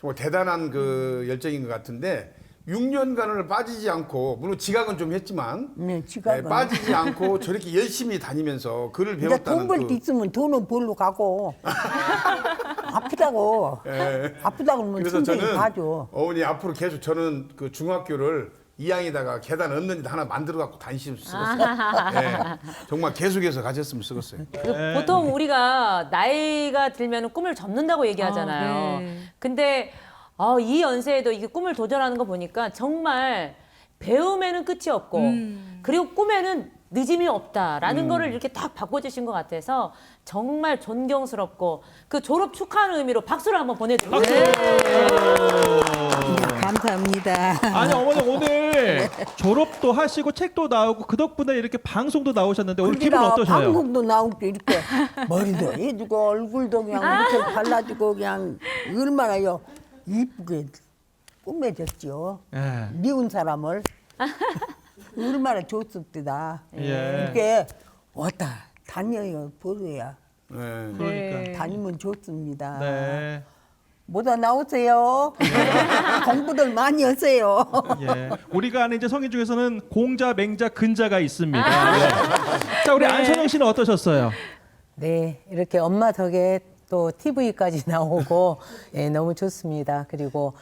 정말 대단한 그 열정인 것 같은데 6년간을 빠지지 않고 물론 지각은 좀 했지만 네, 지각은. 빠지지 않고 저렇게 열심히 다니면서 글을 이제 배웠다는 돈 벌 때 있으면 돈은 벌러 가고 아프다고 아프다고 그러면 그래서 선생님 저는 봐줘. 어머니 앞으로 계속 저는 그 중학교를 2학년에다가 계단 없는 데 하나 만들어 갖고 다니시면 쓰겠어요. 정말 계속해서 가셨으면 쓰겠어요. 보통 우리가 나이가 들면 꿈을 접는다고 얘기하잖아요. 네. 근데 이 연세에도 이게 꿈을 도전하는 거 보니까 정말 배움에는 끝이 없고 그리고 꿈에는 늦음이 없다라는 거를 이렇게 딱 바꿔주신 것 같아서 정말 존경스럽고 그 졸업 축하하는 의미로 박수를 한번 보내드릴게요. 감사합니다. 아니 어머니 오늘 졸업도 하시고 책도 나오고 그 덕분에 이렇게 방송도 나오셨는데 오늘 기분 어떠셔요? 방송도 나올 때 이렇게 머리도 해주고 얼굴도 그냥 이렇게 발라주고 그냥 얼마나요 이쁘게 꾸며졌죠. 예. 미운 사람을 얼마나 좋습니다. 예. 이렇게 왔다 다녀요 보러야 네. 그러니까. 다니면 좋습니다. 네. 모두 나오세요. 공부들 많이 하세요. 예. 우리가 아는 이제 성인 중에서는 공자, 맹자, 근자가 있습니다. 네. 자, 우리 안선영 씨는 어떠셨어요? 네, 이렇게 엄마 덕에 또 TV까지 나오고 예, 너무 좋습니다. 그리고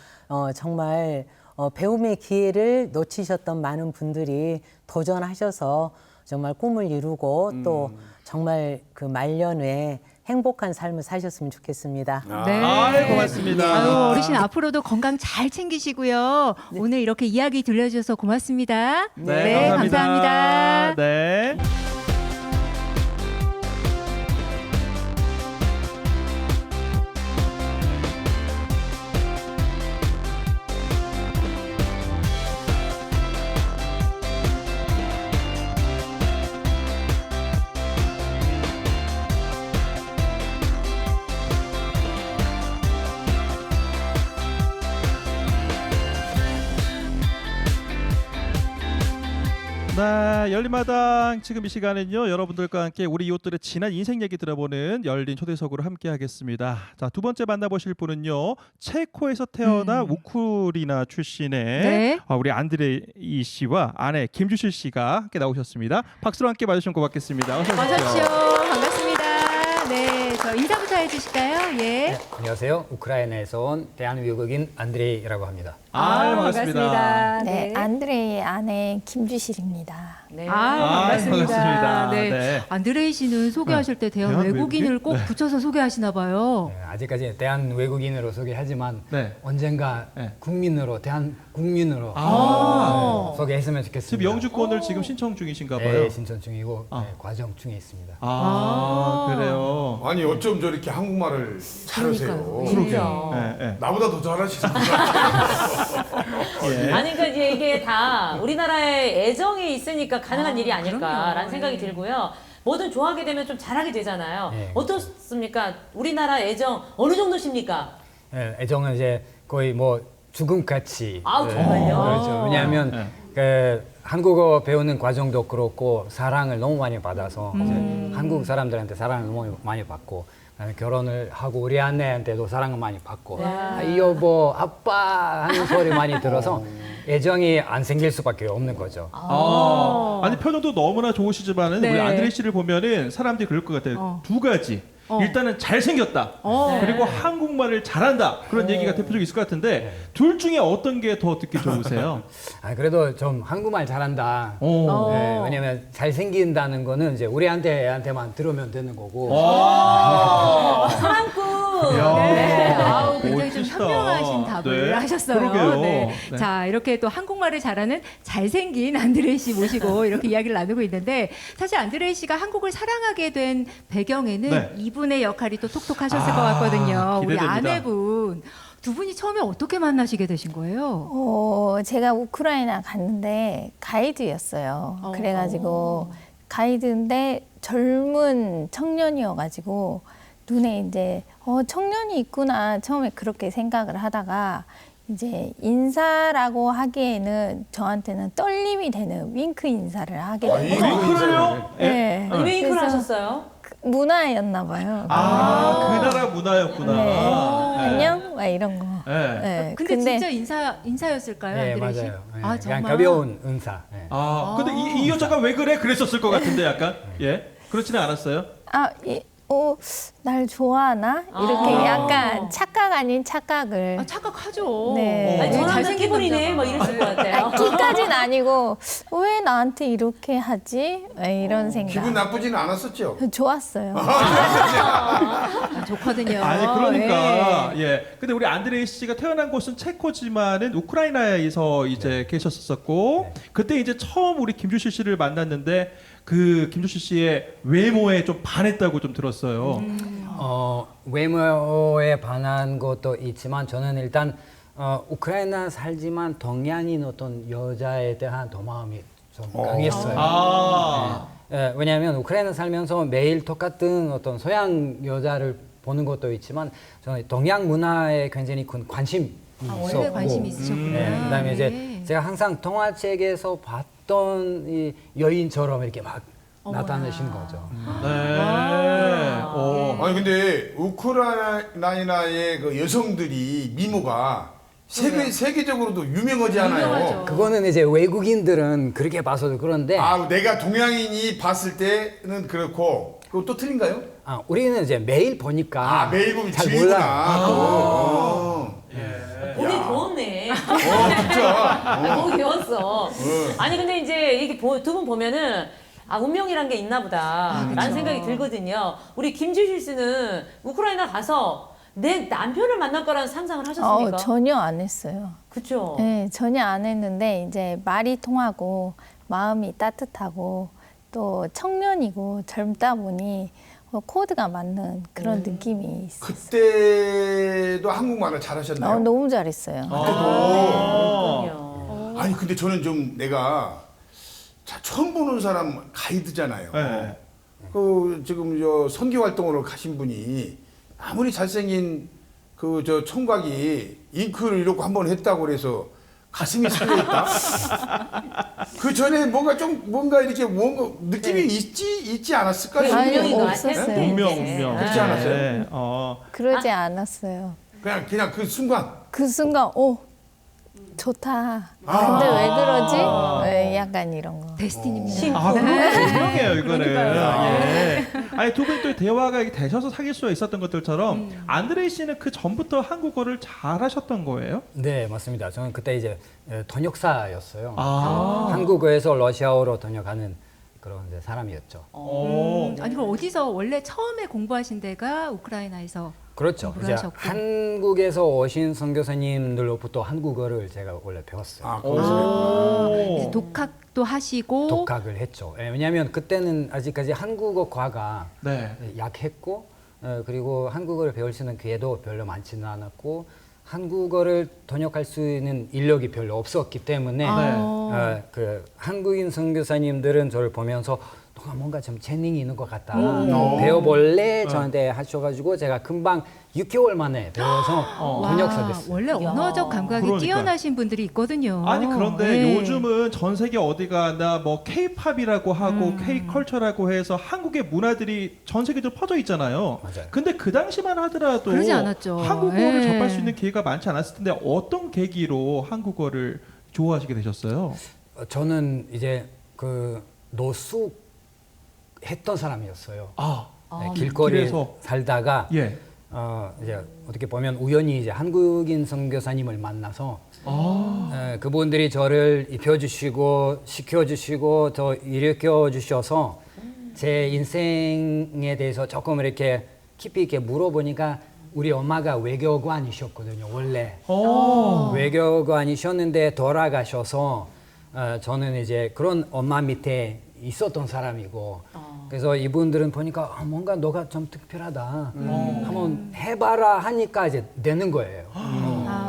정말 배움의 기회를 놓치셨던 많은 분들이 도전하셔서 정말 꿈을 이루고 또 정말 그 말년에 행복한 삶을 사셨으면 좋겠습니다. 네. 아이, 고맙습니다. 아유, 어르신 앞으로도 건강 잘 챙기시고요. 오늘 이렇게 이야기 들려주셔서 고맙습니다. 네, 감사합니다. 네. 네, 열린마당 지금 이 시간은요 여러분들과 함께 우리 이웃들의 지난 인생 얘기 들어보는 열린 초대석으로 함께 하겠습니다. 자, 두 번째 만나보실 분은요 체코에서 태어나 우크라이나 출신의 네. 우리 안드레이 씨와 아내 김주실 씨가 함께 나오셨습니다. 박수로 함께 맞으시면 고맙겠습니다. 어서 어서 오십시오. 오십시오. 반갑습니다. 네, 저 인사부터 해주실까요? 예. 안녕하세요. 우크라이나에서 온 대한외국인 안드레이라고 합니다. 반갑습니다. 네, 안드레이의 아내 김주실입니다. 네. 반갑습니다. 반갑습니다. 네. 네. 안드레이 씨는 소개하실 때 대한 대한 외국인을 외국인? 꼭 네. 붙여서 소개하시나 봐요. 네, 아직까지 대한외국인으로 소개하지만 네. 언젠가 네. 국민으로 대한국민으로 소개했으면 좋겠습니다. 지금 영주권을 지금 신청 중이신가 봐요. 네, 신청 중이고 아. 네, 과정 중에 있습니다. 그래요. 아니 어쩜 저렇게 한국말을 잘하세요. 그러게요. 예, 예. 나보다 더 잘하시는 분. 예. 아니 그러니까 이게 다 우리나라에 애정이 있으니까 가능한 일이 아닐까라는 그럼요. 생각이 들고요. 뭐든 좋아하게 되면 좀 잘하게 되잖아요. 네. 어떻습니까? 우리나라 애정 어느 정도십니까? 네, 애정은 이제 거의 뭐 죽음같이. 아우, 정말요? 그렇죠. 왜냐하면 네. 그 한국어 배우는 과정도 그렇고 사랑을 너무 많이 받아서 이제 한국 사람들한테 사랑을 너무 많이 받고 그다음에 결혼을 하고 우리 아내한테도 사랑을 많이 받고 이 여보 아빠 하는 소리 많이 들어서 애정이 안 생길 수밖에 없는 거죠. 아니 표정도 너무나 좋으시지만은 네. 우리 안드레이 씨를 보면은 사람들이 그럴 것 같아요. 두 가지. 일단은 잘생겼다. 그리고 한국말을 잘한다. 그런 얘기가 대표적으로 있을 것 같은데 둘 중에 어떤 게 더 듣기 좋으세요? 아, 그래도 좀 한국말 잘한다. 오. 네, 왜냐면 잘생긴다는 거는 이제 애한테만 들으면 되는 거고. 사랑꾼. 네, 아우 굉장히 좀 멋지시다. 현명하신 답을 네. 하셨어요. 그러게요. 네. 네. 자, 이렇게 또 한국말을 잘하는 잘생긴 안드레이 씨 모시고 이렇게 이야기를 나누고 있는데 사실 안드레이 씨가 한국을 사랑하게 된 배경에는 네. 이분의 역할이 또 톡톡하셨을 것 같거든요. 우리 기대됩니다. 아내분 두 분이 처음에 어떻게 만나시게 되신 거예요? 제가 우크라이나 갔는데 가이드였어요. 그래가지고 가이드인데 젊은 청년이어가지고 눈에 이제 청년이 있구나 처음에 그렇게 생각을 하다가 이제 인사라고 하기에는 저한테는 떨림이 되는 윙크 인사를 하게 됐어요. 그래요? 네. 왜 윙크를 그래서 하셨어요? 문화였나 봐요. 그 나라 문화였구나. 네. 네. 안녕? 막 이런 거. 네. 네. 근데 진짜 인사였을까요, 네, 안드레이 씨? 맞아요. 네, 아, 그냥 정말? 가벼운 은사. 네. 근데 이 여자가 왜 그래? 그랬었을 것 같은데 약간 예 그렇지는 않았어요. 날 좋아하나? 이렇게 약간 착각 아닌 착각을. 착각하죠. 네. 아니 저랑 잘생긴 끼부리네. 남자가. 뭐 이러실 것 같아요. 끼까진 아니고 왜 나한테 이렇게 하지? 이런 생각. 기분 나쁘지는 않았었죠. 좋았어요. 좋거든요. 아니 그러니까 예. 예. 근데 우리 안드레이 씨가 태어난 곳은 체코지만은 우크라이나에서 이제 계셨었고 그때 이제 처음 우리 김주실 씨를 만났는데 그 김주실 씨의 외모에 좀 반했다고 좀 들었어요. 외모에 반한 것도 있지만 저는 일단 우크라이나 살지만 동양인 어떤 여자에 대한 더 마음이 좀 강했어요. 네, 왜냐하면 우크라이나 살면서 매일 똑같은 어떤 서양 여자를 보는 것도 있지만 저는 동양 문화에 굉장히 큰 관심이 있었고 원래 관심이 있으셨구나. 네, 그다음에 이제 네. 제가 항상 동화책에서 봤던 이 여인처럼 이렇게 막 나타내신 거죠. 네. 아니 근데 우크라이나의 그 여성들이 미모가 세계적으로도 유명하지 않아요. 유명하죠. 그거는 이제 외국인들은 그렇게 봐서도 그런데 내가 동양인이 봤을 때는 그렇고 그거 또 틀린가요? 우리는 이제 매일 보니까 매일 보면 잘 질구나. 몰라요. 보기 배웠네. 진짜. 보기 배웠어. 아니 근데 이제 이게 두 분 보면은 운명이란 게 있나 보다 라는 생각이 들거든요. 우리 김주실 씨는 우크라이나 가서 내 남편을 만날 거라는 상상을 하셨습니까? 전혀 안 했어요. 그렇죠. 네, 전혀 안 했는데 이제 말이 통하고 마음이 따뜻하고 또 청년이고 젊다 보니 코드가 맞는 그런 느낌이 있어요. 그때도 한국말을 잘하셨나요? 너무 잘했어요. 아니 근데 저는 좀 내가 처음 보는 사람 가이드잖아요. 네. 그 지금 저 선교 활동으로 가신 분이 아무리 잘생긴 그 저 총각이 잉크를 이러고 한번 했다고 그래서 가슴이 설레있다. 그 전에 뭔가 이렇게 뭔가 느낌이 있지 않았을까요? 아니, 운명인 것 없었어요. 같아요. 운명. 그렇지 않았어요? 네. 그러지 않았어요. 그냥 그 순간. 그 순간 좋다. 근데 왜 그러지? 약간 이런 거. 데스티니입니다. 분명해요 이거는. 예. 아니 두 분이 또 대화가 되셔서 사귈 수가 있었던 것들처럼 안드레이 씨는 그 전부터 한국어를 잘하셨던 거예요? 네, 맞습니다. 저는 그때 이제 번역사였어요. 아. 한국어에서 러시아어로 번역하는 그런 이제 사람이었죠. 아니 그럼 어디서 원래 처음에 공부하신 데가 우크라이나에서 그렇죠. 공부를 이제 하셨고. 한국에서 오신 선교사님들로부터 한국어를 제가 원래 배웠어요. 이제 독학도 하시고 독학을 했죠. 왜냐하면 그때는 아직까지 한국어 과가 네. 약했고 그리고 한국어를 배울 수 있는 기회도 별로 많지는 않았고 한국어를 번역할 수 있는 인력이 별로 없었기 때문에 그 한국인 선교사님들은 저를 보면서 너가 뭔가 좀 재능이 있는 것 같다. 배워볼래? 저한테 하셔가지고 제가 금방 6개월 만에 배워서 번역사 됐어요. 원래 언어적 감각이 그러니까요. 뛰어나신 분들이 있거든요. 아니 그런데 네. 요즘은 전 세계 어디 가나 뭐 K-팝이라고 하고 K-컬처라고 해서 한국의 문화들이 전 세계적으로 퍼져 있잖아요. 맞아요. 근데 그 당시만 하더라도 그러지 않았죠. 한국어를 네. 접할 수 있는 기회가 많지 않았을 텐데 어떤 계기로 한국어를 좋아하시게 되셨어요? 저는 이제 그 노숙 했던 사람이었어요. 네, 길거리에 길에서. 살다가 예. 이제 어떻게 보면 우연히 이제 한국인 선교사님을 만나서 그분들이 저를 입혀주시고 시켜주시고 더 일으켜 주셔서 제 인생에 대해서 조금 이렇게 깊이 있게 물어보니까 우리 엄마가 외교관이셨거든요. 원래 외교관이셨는데 돌아가셔서 저는 이제 그런 엄마 밑에 있었던 사람이고 그래서 이분들은 보니까 뭔가 너가 좀 특별하다 한번 해봐라 하니까 이제 되는 거예요.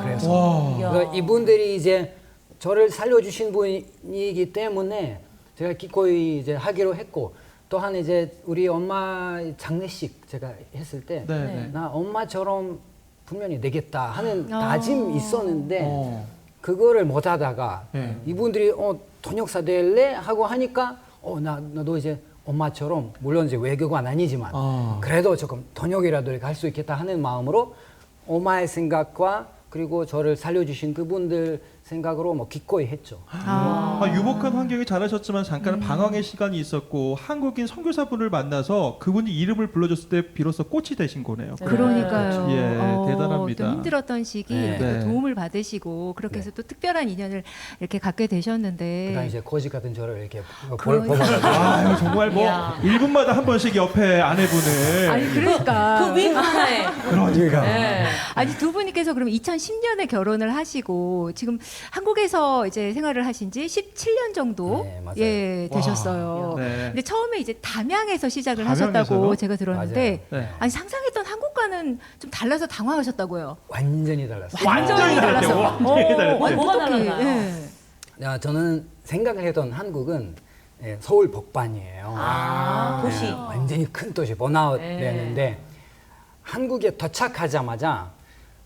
그래서 이분들이 이제 저를 살려주신 분이기 때문에 제가 기꺼이 이제 하기로 했고 또한 이제 우리 엄마 장례식 제가 했을 때 나 엄마처럼 분명히 되겠다 하는 다짐이 있었는데 그거를 못 하다가 이분들이 번역사 될래 하고 하니까 나도 이제 엄마처럼 물론 이제 외교관 아니지만 그래도 조금 번역이라도 할 수 있겠다 하는 마음으로 엄마의 생각과 그리고 저를 살려주신 그분들 생각으로 뭐 기꺼이 했죠. 유복한 환경에 자라셨지만 잠깐 방황의 시간이 있었고 한국인 선교사분을 만나서 그분이 이름을 불러줬을 때 비로소 꽃이 되신 거네요. 그러니까요. 예, 대단합니다. 또 힘들었던 시기 네. 이렇게 도움을 받으시고 그렇게 해서 또 특별한 인연을 이렇게 갖게 되셨는데. 그다음 이제 거지 같은 저를 이렇게 아유, 정말 뭐 이야. 1분마다 한 번씩 옆에 아내분을 아니 그러니까 그 윙 하나에. 그러니까 네. 아니 두 분께서 그럼 2010년에 결혼을 하시고 지금 한국에서 이제 생활을 하신 지 17년 정도 네, 맞아요. 되셨어요. 네. 근데 처음에 이제 담양에서 시작을 담양에서요? 하셨다고 제가 들었는데 맞아요. 네. 아니 상상했던 한국과는 좀 달라서 당황하셨다고요. 완전히 달랐어요. 완전히 달랐대요. 완전히 달랐대요. 뭐가 어떻게, 달랐나요? 예. 저는 생각을 했던 한국은 서울 복반이에요. 도시. 완전히 큰 도시 번아웃 네. 되는데 한국에 도착하자마자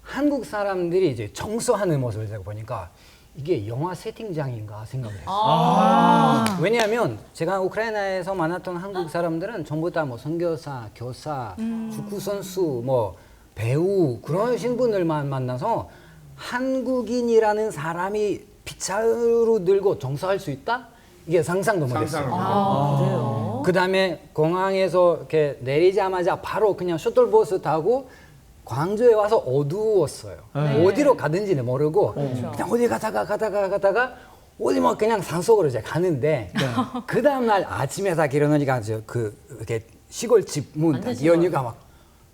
한국 사람들이 이제 청소하는 모습을 제가 보니까 이게 영화 세팅장인가 생각을 했어요. 아. 왜냐하면 제가 우크라이나에서 만났던 한국 사람들은 전부 다 뭐 선교사, 교사, 축구 선수, 뭐 배우 그런 신분들만 만나서 한국인이라는 사람이 빗자루 들고 정서할 수 있다? 이게 상상도 못했어요. 그래요? 그다음에 공항에서 이렇게 내리자마자 바로 그냥 셔틀버스 타고 광주에 와서 어두웠어요. 어디로 가든지는 모르고 그냥 어디 가다가 어디 뭐 그냥 산속으로 이제 가는데 그 다음 날 아침에 딱 일어나니까 그 이렇게 시골집 문 딱 여니까 막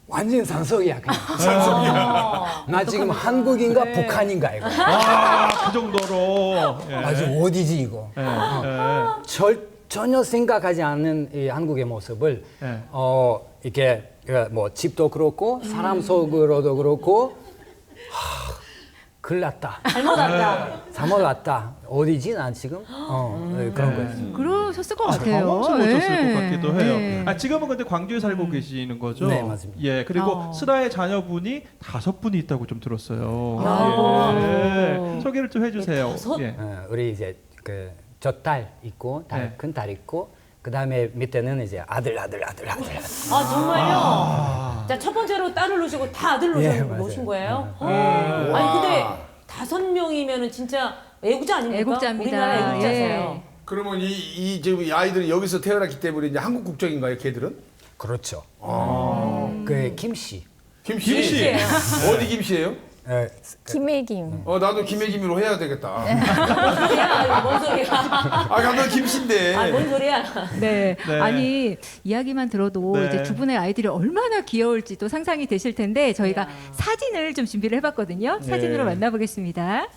완전 산속이야 그냥. 산속이야. 나 지금 한국인가 북한인가 이거. 그 정도로. 예. 아주 어디지 이거. 전혀 생각하지 않는 이 한국의 모습을 예. 이렇게 뭐 집도 그렇고 사람 속으로도 그렇고 큰일 났다. 잘못 왔다. 어디지 난 지금? 그런 거였어요. 그러셨을 것 같아요. 당황스러우셨을 것 예. 같기도 해요. 네. 아, 지금은 근데 광주에 살고 계시는 거죠? 네, 맞습니다. 예, 그리고 슬아의 자녀분이 5분이 있다고 좀 들었어요. 아이고. 예. 소개를 좀 해주세요. 예. 우리 이제 그 젖딸 있고 네. 큰 딸 있고 그 다음에 밑에는 이제 아들. 아 정말요? 자, 첫 번째로 딸을 놓으시고 다 아들 예, 놓으신 맞아요. 거예요? 아니 근데 5명이면은 진짜 애국자 아닙니까? 애국자입니다. 우리나라 애국자세요. 예. 그러면 지금 이 아이들은 여기서 태어났기 때문에 이제 한국 국적인가요, 걔들은? 그렇죠. 그 김씨. 김씨. 어디 김씨예요? 김혜김. 나도 김혜김으로 해야 되겠다. 야, 뭔 소리야? 나도 김씨인데. 뭔 소리야? 네. 네. 아니 이야기만 들어도 네. 이제 두 분의 아이들이 얼마나 귀여울지도 상상이 되실 텐데 저희가 사진을 좀 준비를 해봤거든요. 사진으로 만나보겠습니다.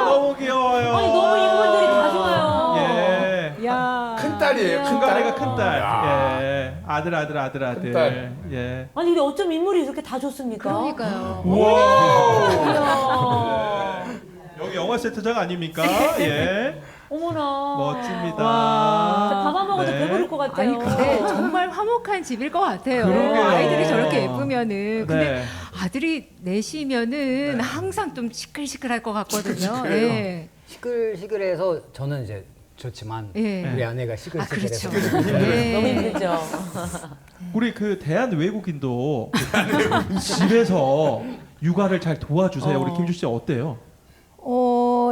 너무 귀여워요. 아니 너무 인물들이 다 좋아요. 예. 야. 큰 딸이에요. 큰 딸이가 큰 딸. 예. 아들. 큰 딸. 예. 아니 근데 어쩜 인물이 이렇게 다 좋습니까? 그러니까요. 이야. 여기 영화 세트장 아닙니까? 예. 어머나. 멋집니다. 밥 안 먹어도 네. 배부를 것 같아요. 아니 근데 정말 화목한 집일 것 같아요. 그러게요. 아이들이 저렇게 예쁘면은 근데 네. 아들이 넷이면은 항상 좀 시끌시끌할 것 같거든요. 예. 시끌시끌해서 저는 이제 좋지만 예. 우리 아내가 시끌시끌해서 그렇죠. 예. 너무 힘들죠. 우리 그 대한 외국인도 집에서 육아를 잘 도와주세요. 우리 김주 씨 어때요?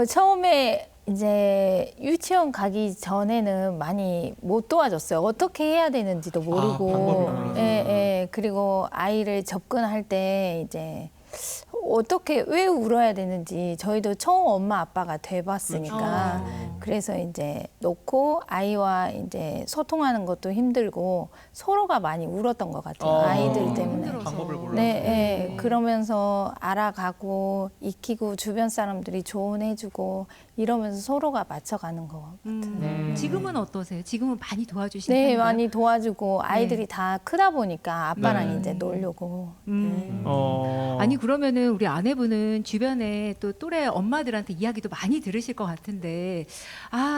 처음에 이제 유치원 가기 전에는 많이 못 도와줬어요. 어떻게 해야 되는지도 모르고. 방법을 몰라서. 예. 그리고 아이를 접근할 때 이제 어떻게 왜 울어야 되는지 저희도 처음 엄마 아빠가 돼봤으니까 그래서 이제 놓고 아이와 이제 소통하는 것도 힘들고 서로가 많이 울었던 것 같아요. 아이들 때문에. 방법을 몰라서. 네, 예. 그러면서 알아가고 익히고 주변 사람들이 조언해주고 이러면서 서로가 맞춰가는 것 같아요. 지금은 어떠세요? 지금은 많이 도와주시는 네, 편인가요? 많이 도와주고 아이들이 다 크다 보니까 아빠랑 네. 이제 놀려고. 아니 그러면은 우리 아내분은 주변에 또 또래 엄마들한테 이야기도 많이 들으실 것 같은데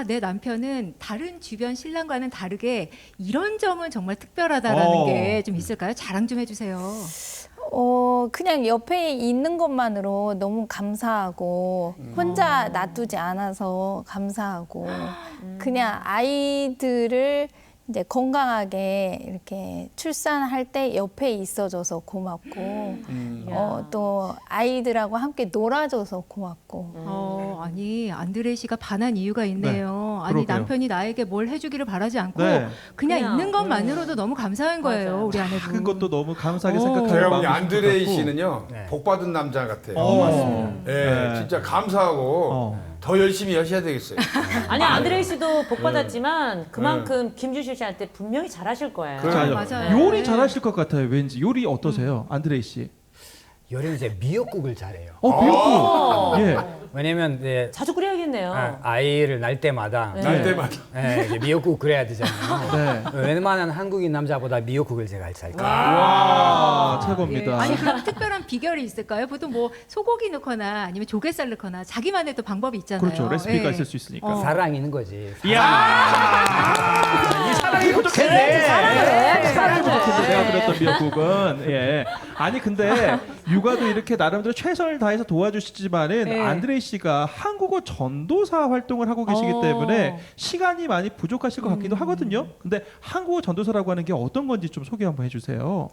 내 남편은 다른 주변 신랑과는 다르게 이런 점은 정말 특별하다라는 게 좀 있을까요? 자랑 좀 해주세요. 그냥 옆에 있는 것만으로 너무 감사하고 혼자 놔두지 않아서 감사하고 그냥 아이들을 이제 건강하게 이렇게 출산할 때 옆에 있어줘서 고맙고 또 아이들하고 함께 놀아줘서 고맙고 아니 안드레이 씨가 반한 이유가 있네요. 아니 그러게요. 남편이 나에게 뭘 해주기를 바라지 않고 네. 그냥 그냥, 있는 것만으로도 너무 감사한 거예요. 맞아요. 우리 아내분. 큰 것도 너무 감사하게 생각하는 제가 마음이 보기 안드레이 같고. 씨는요, 네. 복 받은 남자 같아요. 맞습니다. 예, 네. 진짜 감사하고 더 열심히 하셔야 되겠어요. 아니 안드레이 씨도 복 받았지만 그만큼 김주실 씨한테 분명히 잘하실 거예요. 맞아요. 요리 잘하실 것 같아요. 왠지 요리 어떠세요, 안드레이 씨? 요리는 이제 미역국을 잘해요. 미역국. 예. 왜냐면 이제 자주 끓여야겠네요. 아이를 낳을 때마다 날 때마다. 이제 미역국 끓여야 되잖아요. 네. 웬만한 한국인 남자보다 미역국을 제가 잘 끓여요. 와, 예. 최고입니다. 아니 그럼 특별한 비결이 있을까요? 보통 뭐 소고기 넣거나 아니면 조개살 넣거나 자기만의 또 방법이 있잖아요. 그렇죠. 레시피가 예. 있을 수 있으니까. 사랑 있는 거지. 이야, 이 사랑이 부족했네. 사랑이 부족했네. 내가 그랬던 미역국은. 예. 아니 근데 육아도 이렇게 나름대로 최선을 다해서 도와주시지만은 네. 안드레이 씨가 한국어 전도사 활동을 하고 계시기 때문에 시간이 많이 부족하실 것 같기도 하거든요. 근데 한국어 전도사라고 하는 게 어떤 건지 좀 소개 한번 해주세요.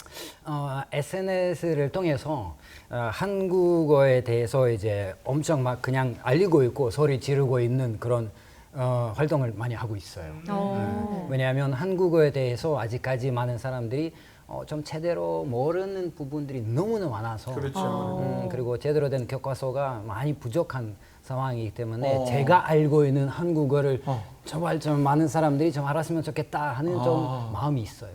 SNS를 통해서 한국어에 대해서 이제 엄청 막 그냥 알리고 있고 소리 지르고 있는 그런 활동을 많이 하고 있어요. 왜냐하면 한국어에 대해서 아직까지 많은 사람들이 좀 제대로 모르는 부분들이 너무나 많아서 그렇죠. 그리고 제대로 된 교과서가 많이 부족한 상황이기 때문에 제가 알고 있는 한국어를 정말 좀 많은 사람들이 좀 알았으면 좋겠다 하는 좀 마음이 있어요.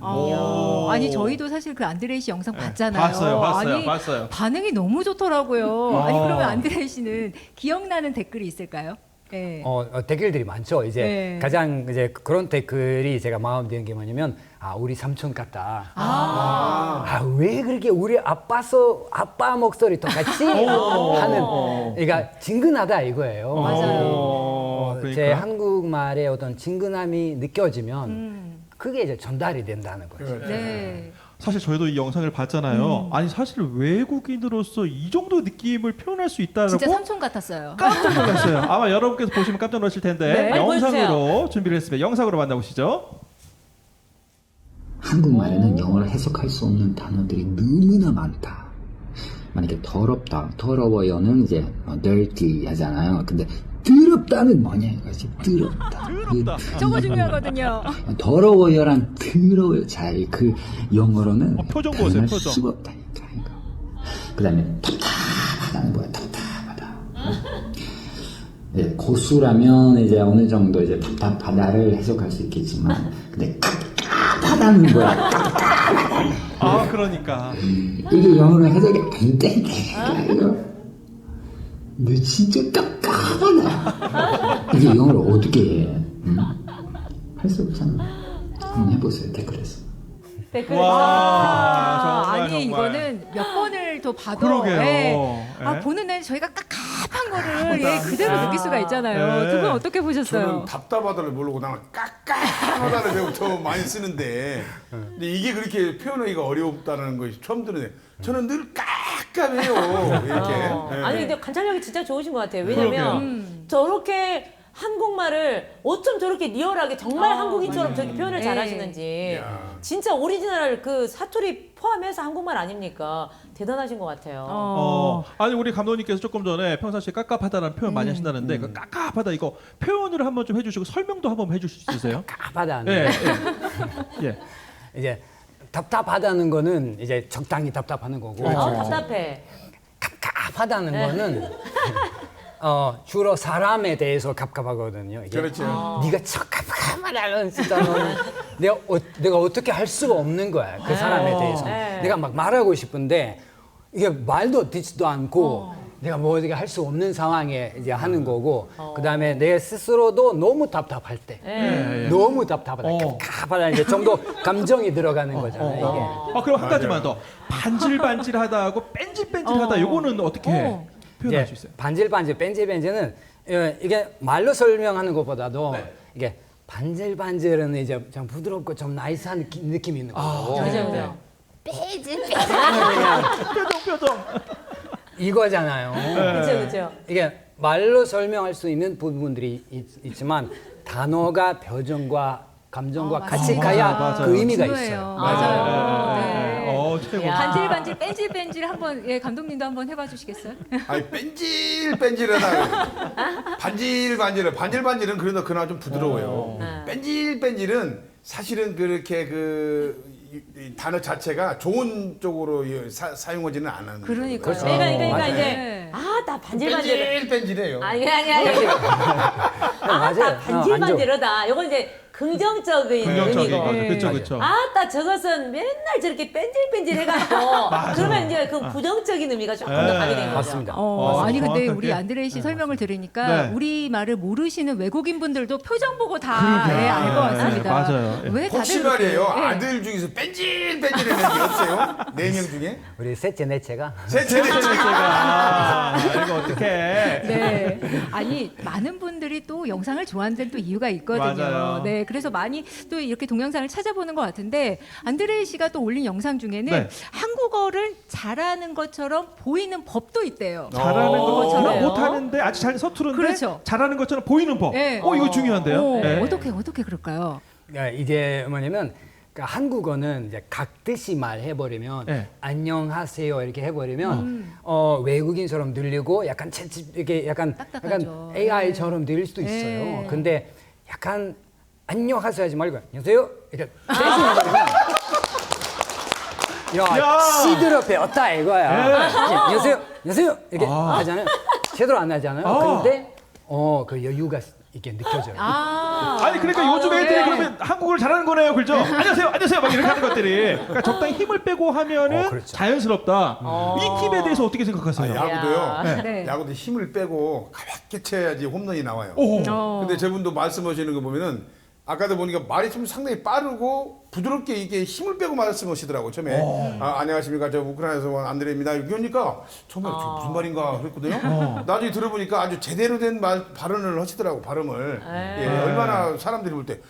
아니 저희도 사실 그 안드레이 씨 영상 봤잖아요. 봤어요. 아니, 반응이 너무 좋더라고요. 아니 그러면 안드레이 씨는 기억나는 댓글이 있을까요? 네. 댓글들이 많죠. 이제 네. 가장 이제 그런 댓글이 제가 마음 드는 게 뭐냐면 우리 삼촌 같다. 왜 그렇게 우리 아빠 목소리 똑같이 하는 그러니까 친근하다 이거예요. 맞아요. 그러니까. 제 한국말의 어떤 친근함이 느껴지면 그게 이제 전달이 된다는 거죠. 네. 사실 저희도 이 영상을 봤잖아요. 아니 사실 외국인으로서 이 정도 느낌을 표현할 수 있다라고 진짜 삼촌 같았어요. 깜짝 놀랐어요. 아마 여러분께서 보시면 깜짝 놀라실 텐데 네. 영상으로 준비를 했습니다. 영상으로 만나보시죠. 한국말에는 영어를 해석할 수 없는 단어들이 너무나 많다. 만약에 더럽다, 더러워요는 이제 dirty 하잖아요. 근데 더럽다는 뭐냐 이거지. 더럽다. 저거 중요하거든요. 더러워요랑 더러워요 차이. 그 영어로는 표정 보세요. 표현할 표정. 수가 없다니까 이거. 그다음에 답답하다는 거야. 답답하다. 네, 고수라면 이제 어느 정도 이제 답답하다를 해석할 수 있겠지만, 근데 깝깝하다는 거야. 그러니까. 이게 영어로 해석이 안 된다니까 이거. 너 진짜 깝깝하다. 이게 영어로 어떻게 해? 할 수 없잖아. 한번 해보세요 댓글에서. 와, 정말, 아니 정말. 이거는 몇 번을 더 봐도 그러게요. 네. 네. 보는 날 저희가 깝깝한 거를 그대로 느낄 수가 있잖아요. 네. 두 분 어떻게 보셨어요? 저는 답답하다를 모르고 나는 깝깝하다를 배우 더 많이 쓰는데 근데 이게 그렇게 표현하기가 어렵다는 것이 처음 들으네요. 저는 늘 깝깝해요. 이렇게. 네. 아니 근데 관찰력이 진짜 좋으신 것 같아요. 왜냐면 저렇게 한국말을 어쩜 저렇게 리얼하게 정말 한국인처럼 저렇게 표현을 네. 잘하시는지 야. 진짜 오리지널 그 사투리 포함해서 한국말 아닙니까? 대단하신 것 같아요. 아니 우리 감독님께서 조금 전에 평상시에 깝깝하다는 표현 많이 하신다는데 그 깝깝하다 이거 표현을 한번 좀 해주시고 설명도 한번 해주실 수 있으세요? 깝깝하다는 네. 예. 이제 답답하다는 거는 이제 적당히 답답하는 거고 답답해. 깝깝하다는 거는 주로 사람에 대해서 갑갑하거든요. 이게. 그렇죠. 네가 저 갑갑하다는 진짜 너는 내가 어떻게 할 수가 없는 거야. 그 사람에 대해서. 내가 막 말하고 싶은데 이게 말도 듣지도 않고 내가 뭐 어떻게 할 수 없는 상황에 이제 하는 거고 그다음에 내 스스로도 너무 답답할 때 너무 답답하다. 갑갑하다 이제 정도 감정이 들어가는 거잖아요. 이게. 그럼 한 가지만 더 반질반질하다하고 뺀질뺀질하다 요거는 어떻게 표현할 수 있어요? 반질반질, 뺀질뺀질은 이게 말로 설명하는 것보다도 이게 반질반질은 이제 좀 부드럽고 좀 나이스한 느낌이 있는 거고. 맞아요. 표정. 이거잖아요. 그렇죠. 이게 말로 설명할 수 있는 부분들이 있지만 단어가 표정과 감정과 같이 가야 맞아요. 그 의미가 중요해요. 있어요. 맞아요. 네. 최고. 반질반질 뺀질뺀질 한번 감독님도 한번 해봐 주시겠어요? 아니 뺀질뺀질하다. 반질반질은 그래도 그나마 좀 부드러워요. 뺀질뺀질은 사실은 그렇게 이 단어 자체가 좋은 쪽으로 사용하지는 않았는 그러니까요. 거죠. 그러니까 맞아요. 이제 나 반질반질. 뺀질뺀질해요. 아니. 맞아요. 나 반질반질하다. 이건 이제 긍정적인 긍정적인 의미고. 거죠. 그렇죠. 나 저것은 맨날 저렇게 뺀질뺀질 해가지고 그러면 이제 그 부정적인 의미가 조금 더 가미된 거죠. 맞습니다. 아니 근데 정확하게. 우리 안드레이 씨 설명을 들으니까 네. 우리 말을 모르시는 외국인 분들도 표정 보고 다 알 것 같습니다. 맞아요. 왜 다들 혹시 말이에요. 그렇게, 아들 중에서 뺀질뺀질한 애들이 없어요? 4명 중에? 우리 셋째 넷째가 제가 이거 어떻게? 네. 아니 많은 분들이 또 영상을 좋아하는 데는 또 이유가 있거든요. 맞아요. 네. 그래서 많이 또 이렇게 동영상을 찾아보는 것 같은데 안드레이 씨가 또 올린 영상 중에는 네. 한국어를 잘하는 것처럼 보이는 법도 있대요. 잘하는 것처럼. 못하는데 아주 잘 서투른데 그렇죠. 잘하는 것처럼 보이는 법. 네. 이거 중요한데요. 네. 어떻게 그럴까요? 이게 뭐냐면 그러니까 한국어는 이제 각듯이 말해버리면 네. 안녕하세요 이렇게 해버리면 외국인처럼 들리고 약간 채찍 이렇게 약간 딱딱하죠. AI처럼 들릴 수도 있어요. 네. 근데 약간 안녕하세요 하지 말고 안녕하세요 이렇게 대신해버리면 야 시들어 배웠다 이거야. 안녕하세요 안녕하세요 이렇게 하잖아요. 제대로 안 하잖아요. 근데 그 여유가 이게 느껴져요. 아니 그러니까 요즘 애들이 그러면 한국어를 잘하는 거네요, 그죠? 안녕하세요, 안녕하세요, 막 이렇게 하는 것들이. 그러니까 적당히 힘을 빼고 하면은 그렇죠. 자연스럽다. 이 팁에 대해서 어떻게 생각하세요? 야구도요. 네. 야구도 힘을 빼고 가볍게 쳐야지 홈런이 나와요. 오. 근데 저분도 말씀하시는 거 보면은 아까도 보니까 말이 좀 상당히 빠르고 부드럽게 이게 힘을 빼고 말씀하시더라고 처음에. 안녕하십니까, 저 우크라이나에서 온 안드레입니다. 이러니까 처음에 저 무슨 말인가 그랬거든요. 나중에 들어보니까 아주 제대로 된 발언을 하시더라고, 발음을. 예, 얼마나 사람들이 볼 때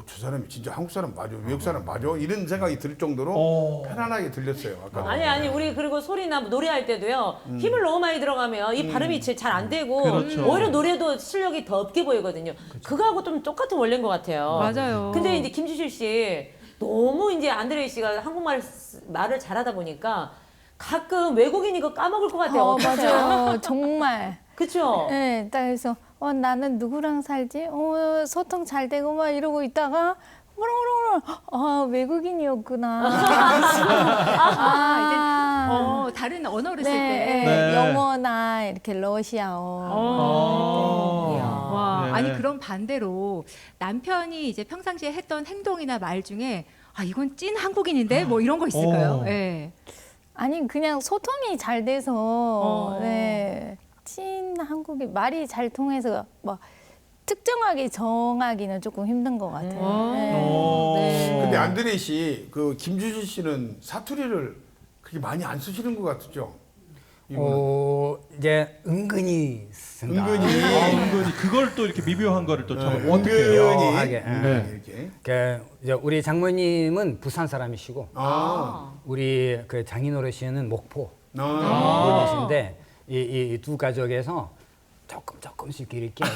저 사람이 진짜 한국 사람 맞아, 외국 사람 맞아, 이런 생각이 들 정도로 편안하게 들렸어요. 아까. 아니 우리 그리고 소리나 노래할 때도요 힘을 너무 많이 들어가면 이 발음이 잘 안 되고 그렇죠. 오히려 노래도 실력이 더 없게 보이거든요. 그거하고 좀 똑같은 원리인 것 같아요. 맞아요. 근데 이제 김주실 씨 너무 이제 안드레이 씨가 말을 잘하다 보니까 가끔 외국인 이거 까먹을 것 같아요. 어떠세요? 맞아요. 정말. 그렇죠. 네, 딱 그래서 나는 누구랑 살지? 소통 잘 되고 막 이러고 있다가 외국인이었구나. 이제 다른 언어를 쓸 때. 네, 영어나 이렇게 러시아어. 와, 네. 아니 그럼 반대로 남편이 이제 평상시에 했던 행동이나 말 중에 이건 찐 한국인인데 뭐 이런 거 있을까요? 네. 아니 그냥 소통이 잘 돼서 네, 친 한국인 말이 잘 통해서 뭐 특정하게 정하기는 조금 힘든 것 같아요. 네. 근데 안드레이 씨, 그 김주실 씨는 사투리를 그렇게 많이 안 쓰시는 것 같죠? 이제 은근히 쓴다. 은근히 그걸 또 이렇게 미묘한 거를 또 어떻게 해요? 묘하게. 이렇게. 이제 우리 장모님은 부산 사람이시고 우리 그 장인어르신은 목포 분이신데 이 두 가족에서 조금씩 이렇게 이제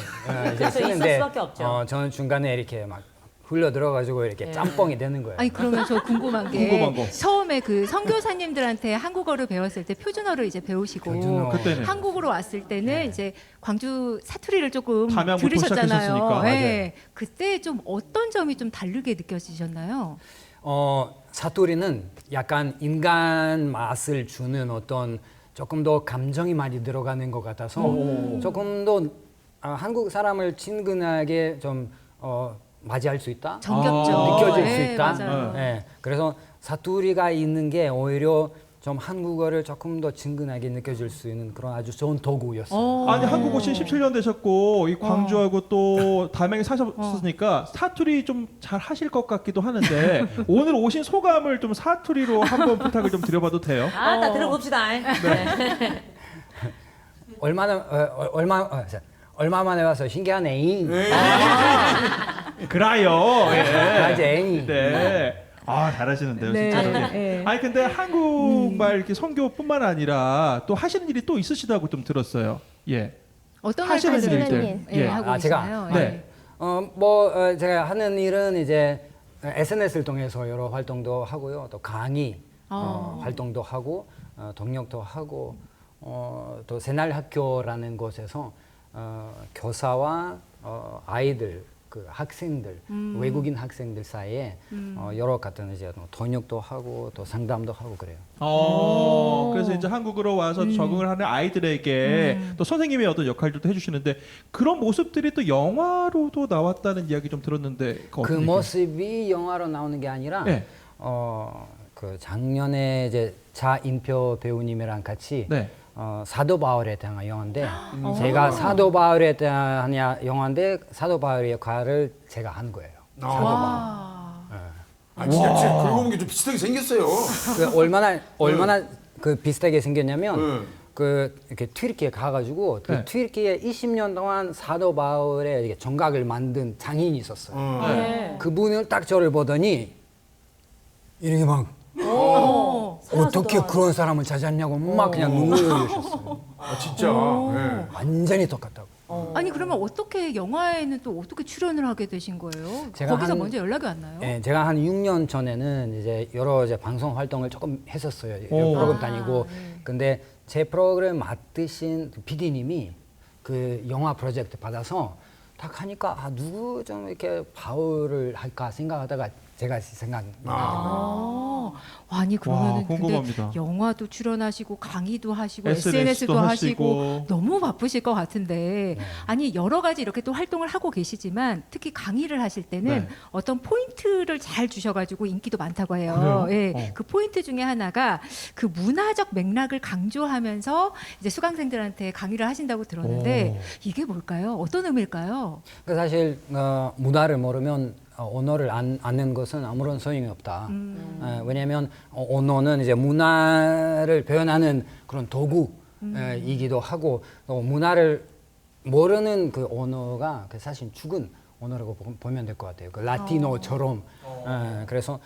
그래서 있을 쓰는데 수밖에 없죠. 저는 중간에 이렇게 막 흘러 들어가지고 이렇게 짬뽕이 되는 거예요. 아니 그러면 저 궁금한 게 궁금한 거. 처음에 그 선교사님들한테 한국어를 배웠을 때 표준어를 이제 배우시고 표준어. 그때는. 한국으로 왔을 때는 이제 광주 사투리를 조금 담양부터 들으셨잖아요. 시작했었으니까. 네. 그때 좀 어떤 점이 좀 다르게 느껴지셨나요? 사투리는 약간 인간 맛을 주는 어떤 조금 더 감정이 많이 들어가는 것 같아서 조금 더 한국 사람을 친근하게 좀 맞이할 수 있다. 정겹죠. 느껴질 네, 수 있다. 맞아요. 네, 그래서 사투리가 있는 게 오히려 좀 한국어를 조금 더 친근하게 느껴질 수 있는 그런 아주 좋은 도구였어요. 아니 한국 오신 17년 되셨고 이 광주하고 또 담양에 사셨으니까 사투리 좀 잘 하실 것 같기도 하는데 오늘 오신 소감을 좀 사투리로 한번 부탁을 좀 드려봐도 돼요? 다 들어봅시다. 네. 얼마 만에 와서 신기하네. 그라요. 맞아요. 네. 잘하시는데요, 진짜로. 네. 아니 근데 한국말 이렇게 선교뿐만 아니라 또 하시는 일이 또 있으시다고 좀 들었어요. 예. 어떤 하시는 활동을 일들. 예. 하고 제가? 계시나요? 네. 제가 하는 일은 이제 SNS를 통해서 여러 활동도 하고요. 또 강의 활동도 하고 동역도 하고 또 새날학교라는 곳에서 교사와 아이들 그 학생들 외국인 학생들 사이에 여러 같은 이제 통역도 하고 또 상담도 하고 그래요. 그래서 이제 한국으로 와서 적응을 하는 아이들에게 또 선생님의 어떤 역할들도 해주시는데 그런 모습들이 또 영화로도 나왔다는 이야기 좀 들었는데 그 모습이 영화로 나오는 게 아니라 네. 그 작년에 이제 자인표 배우님이랑 같이 네. 사도 바울에 대한 영화인데 제가 사도 바울에 대한 영화인데 사도 바울의 역할을 제가 한 거예요. 사도 바울. 진짜 그러고 보니 좀 비슷하게 생겼어요. 얼마나 그 비슷하게 생겼냐면 그 이렇게 튀르키예 가가지고 그 네. 튀르키예 20년 동안 사도 바울의 이렇게 정각을 만든 장인이 있었어요. 네. 그분을 딱 저를 보더니 이렇게 막 어떻게 그런 사람을 찾았냐고 막 그냥 눈물을 흘리셨어요. 아, 진짜. 네. 완전히 똑같다고. 아니 그러면 어떻게 영화에는 또 어떻게 출연을 하게 되신 거예요? 제가 거기서 먼저 연락이 왔나요? 네, 제가 한 6년 전에는 이제 여러 이제 방송 활동을 조금 했었어요. 오. 프로그램 다니고. 근데 제 프로그램 맡으신 PD님이 그 영화 프로젝트 받아서 딱 하니까 아, 누구 좀 이렇게 바울을 할까 생각하다가 제가 생각나요. 아니 그러면은 근데 궁금합니다. 영화도 출연하시고 강의도 하시고 SNS도 SNS도 하시고 하시고. 너무 바쁘실 것 같은데 아니 여러 가지 이렇게 또 활동을 하고 계시지만 특히 강의를 하실 때는 네. 어떤 포인트를 잘 주셔가지고 인기도 많다고 해요. 그래요? 예, 그 포인트 중에 하나가 그 문화적 맥락을 강조하면서 이제 수강생들한테 강의를 하신다고 들었는데 이게 뭘까요? 어떤 의미일까요? 그러니까 사실 문화를 모르면 언어를 아는 것은 아무런 소용이 없다. 왜냐하면 언어는 이제 문화를 표현하는 그런 도구이기도 하고 또 문화를 모르는 그 언어가 사실 죽은 언어라고 보면 될 것 같아요. 그 라틴어처럼. 그래서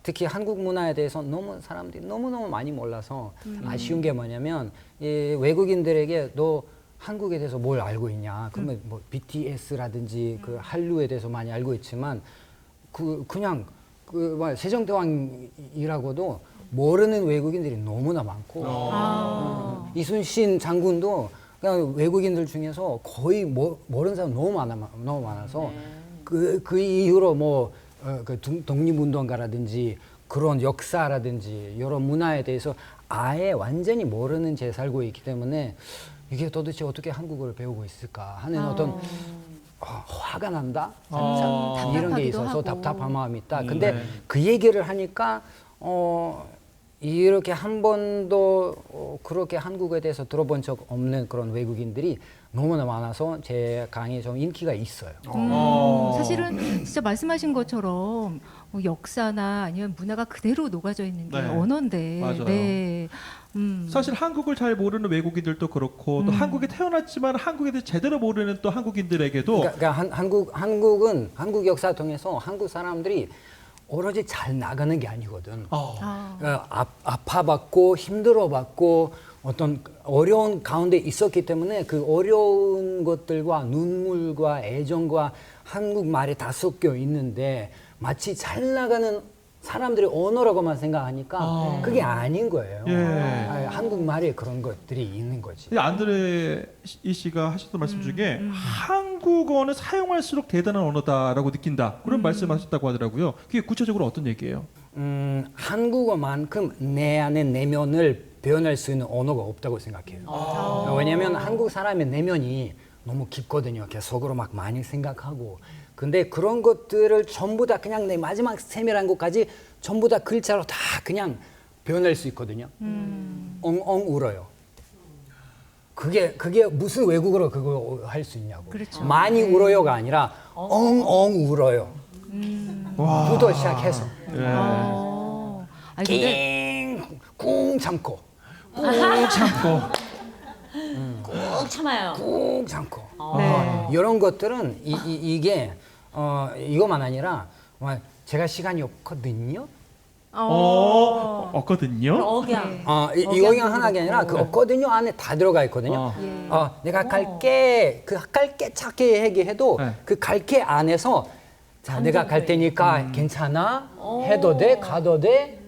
특히 한국 문화에 대해서 너무 사람들이 너무너무 많이 몰라서 아쉬운 게 뭐냐면 이 외국인들에게 너 한국에 대해서 뭘 알고 있냐? 그러면 뭐 BTS라든지 그 한류에 대해서 많이 알고 있지만 그냥 그 뭐 세종대왕이라고도 모르는 외국인들이 너무나 많고 이순신 장군도 그냥 외국인들 중에서 거의 모르는 사람 너무 많아서 그 이후로 뭐 그 독립운동가라든지 그런 역사라든지 여러 문화에 대해서 아예 완전히 모르는 채 살고 있기 때문에. 이게 도대체 어떻게 한국어를 배우고 있을까 하는 어떤 화가 난다? 이런 게 있어서 하고. 답답한 마음이 있다. 근데 그 얘기를 하니까 이렇게 한 번도 그렇게 한국에 대해서 들어본 적 없는 그런 외국인들이 너무나 많아서 제 강의에 좀 인기가 있어요. 사실은 진짜 말씀하신 것처럼 뭐 역사나 아니면 문화가 그대로 녹아져 있는 게 네. 언어인데. 맞아요. 네. 사실 한국을 잘 모르는 외국인들도 그렇고 또 한국에 태어났지만 한국에 대해 제대로 모르는 또 한국인들에게도 그러니까 한국은 한국 역사 통해서 한국 사람들이 오로지 잘 나가는 게 아니거든. 아파봤고 힘들어봤고 어떤 어려운 가운데 있었기 때문에 그 어려운 것들과 눈물과 애정과 한국말이 다 섞여 있는데 마치 잘 나가는 사람들이 언어라고만 생각하니까 그게 아닌 거예요. 한국말에 그런 것들이 있는 거지. 안드레 이 씨가 하셨던 말씀 중에 한국어는 사용할수록 대단한 언어다라고 느낀다. 그런 말씀하셨다고 하더라고요. 그게 구체적으로 어떤 얘기예요? 한국어만큼 내 안의 내면을 표현할 수 있는 언어가 없다고 생각해요. 왜냐하면 한국 사람의 내면이 너무 깊거든요. 속으로 막 많이 생각하고. 근데 그런 것들을 전부 다 그냥 내 마지막 세밀한 것까지 전부 다 글자로 다 그냥 표현할 수 있거든요. 엉엉 울어요. 그게 무슨 외국어로 그거 할 수 있냐고. 그렇죠. 많이 울어요가 아니라 엉엉 울어요. 부터 시작해서. 아니 근데 꿍 참고. 꾹 참고. 꾹 참아요. 꾹 참고. 네. 이런 것들은 이게 이것만 아니라 제가 시간이 없거든요. 없거든요. 억양. 이거양 하나가 아니라 그 없거든요 안에 다 들어가 있거든요. 내가 갈게 그 갈게 찾게 얘기해도 그 갈게 안에서 자 내가 갈 테니까 괜찮아 해도 돼 가도 돼.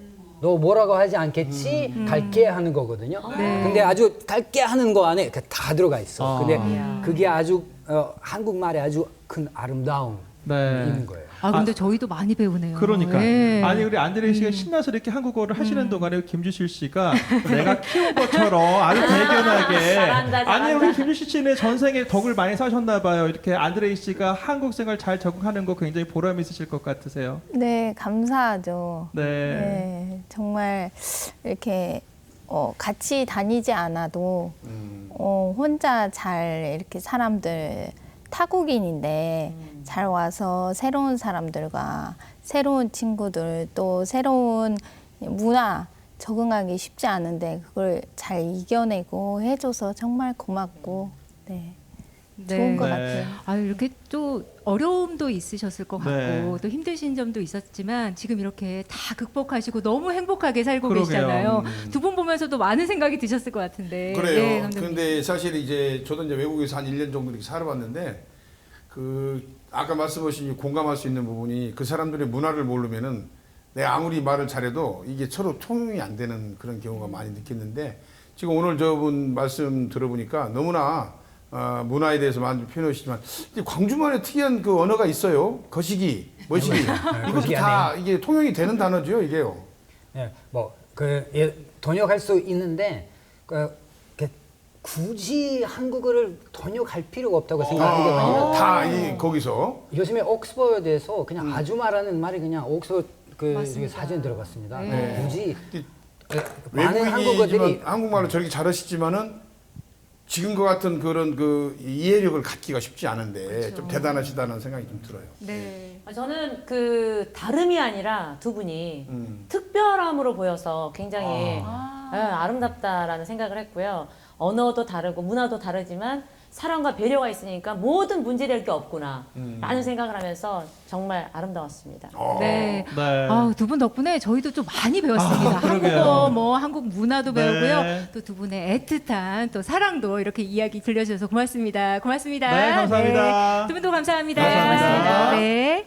너 뭐라고 하지 않겠지? 갈게 하는 거거든요. 근데 아주 갈게 하는 거 안에 다 들어가 있어. 근데 그게 아주 한국말에 아주 큰 아름다움 있는 거예요. 근데 저희도 많이 배우네요. 그러니까 네. 아니 우리 안드레 씨가 신나서 이렇게 한국어를 하시는 동안에 김주실 씨가 내가 키운 것처럼 아주 대견하게 잘한다. 아니 우리 김주실 씨는 전생에 덕을 많이 사셨나 봐요. 이렇게 안드레 씨가 한국 생활 잘 적응하는 거 굉장히 보람 있으실 것 같으세요. 네, 감사하죠. 네. 네, 정말 이렇게 같이 다니지 않아도 혼자 잘 이렇게 사람들 타국인인데 잘 와서 새로운 사람들과 새로운 친구들 또 새로운 문화 적응하기 쉽지 않은데 그걸 잘 이겨내고 해줘서 정말 고맙고 네. 좋은 것 같아요. 아, 이렇게 또 어려움도 있으셨을 것 같고 네. 또 힘드신 점도 있었지만 지금 이렇게 다 극복하시고 너무 행복하게 살고 그러게요. 계시잖아요. 두 분 보면서도 많은 생각이 드셨을 것 같은데. 그래요. 네, 감독님. 근데 사실 이제 저도 이제 외국에서 한 1년 정도 이렇게 살아봤는데 그 아까 말씀하신 공감할 수 있는 부분이 그 사람들의 문화를 모르면은 내가 아무리 말을 잘해도 이게 서로 통용이 안 되는 그런 경우가 많이 느꼈는데 지금 오늘 저분 말씀 들어보니까 너무나 문화에 대해서 많이 표현하시지만 광주만의 특이한 그 언어가 있어요. 거시기, 머시기. 이것도 거시기 다 이게 통용이 되는 단어죠, 이게요. 예, 번역할 수 있는데 굳이 한국어를 번역할 필요가 없다고 생각하는 게 왜냐면 다 거기서 요즘에 옥스퍼드에서 그냥 아줌마라는 말이 그냥 옥스퍼드 사진 들어봤습니다. 네. 굳이 많은 한국어들이 외국인이지만 한국말을 저렇게 잘하시지만은 지금과 같은 그런 그 이해력을 갖기가 쉽지 않은데 좀 대단하시다는 생각이 좀 들어요. 네. 저는 그 다름이 아니라 두 분이 특별함으로 보여서 굉장히 아름답다라는 생각을 했고요. 언어도 다르고 문화도 다르지만 사랑과 배려가 있으니까 모든 문제될 게 없구나 라는 생각을 하면서 정말 아름다웠습니다. 네. 네. 두 분 덕분에 저희도 좀 많이 배웠습니다. 그러게요. 한국어, 한국 문화도 네. 배우고요. 또 두 분의 애틋한 또 사랑도 이렇게 이야기 들려주셔서 고맙습니다. 고맙습니다. 네, 감사합니다. 네. 두 분도 감사합니다. 감사합니다. 네.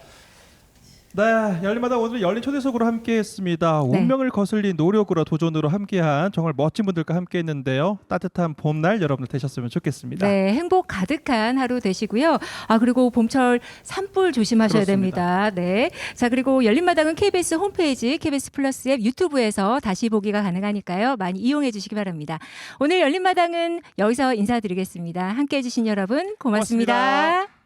네, 열린마당 오늘 열린 초대석으로 함께했습니다. 네. 운명을 거슬린 노력으로 도전으로 함께한 정말 멋진 분들과 함께했는데요. 따뜻한 봄날 여러분들 되셨으면 좋겠습니다. 네, 행복 가득한 하루 되시고요. 그리고 봄철 산불 조심하셔야 그렇습니다. 됩니다. 네. 자, 그리고 열린마당은 KBS 홈페이지, KBS 플러스 앱, 유튜브에서 다시 보기가 가능하니까요. 많이 이용해 주시기 바랍니다. 오늘 열린마당은 여기서 인사드리겠습니다. 함께해 주신 여러분 고맙습니다. 고맙습니다.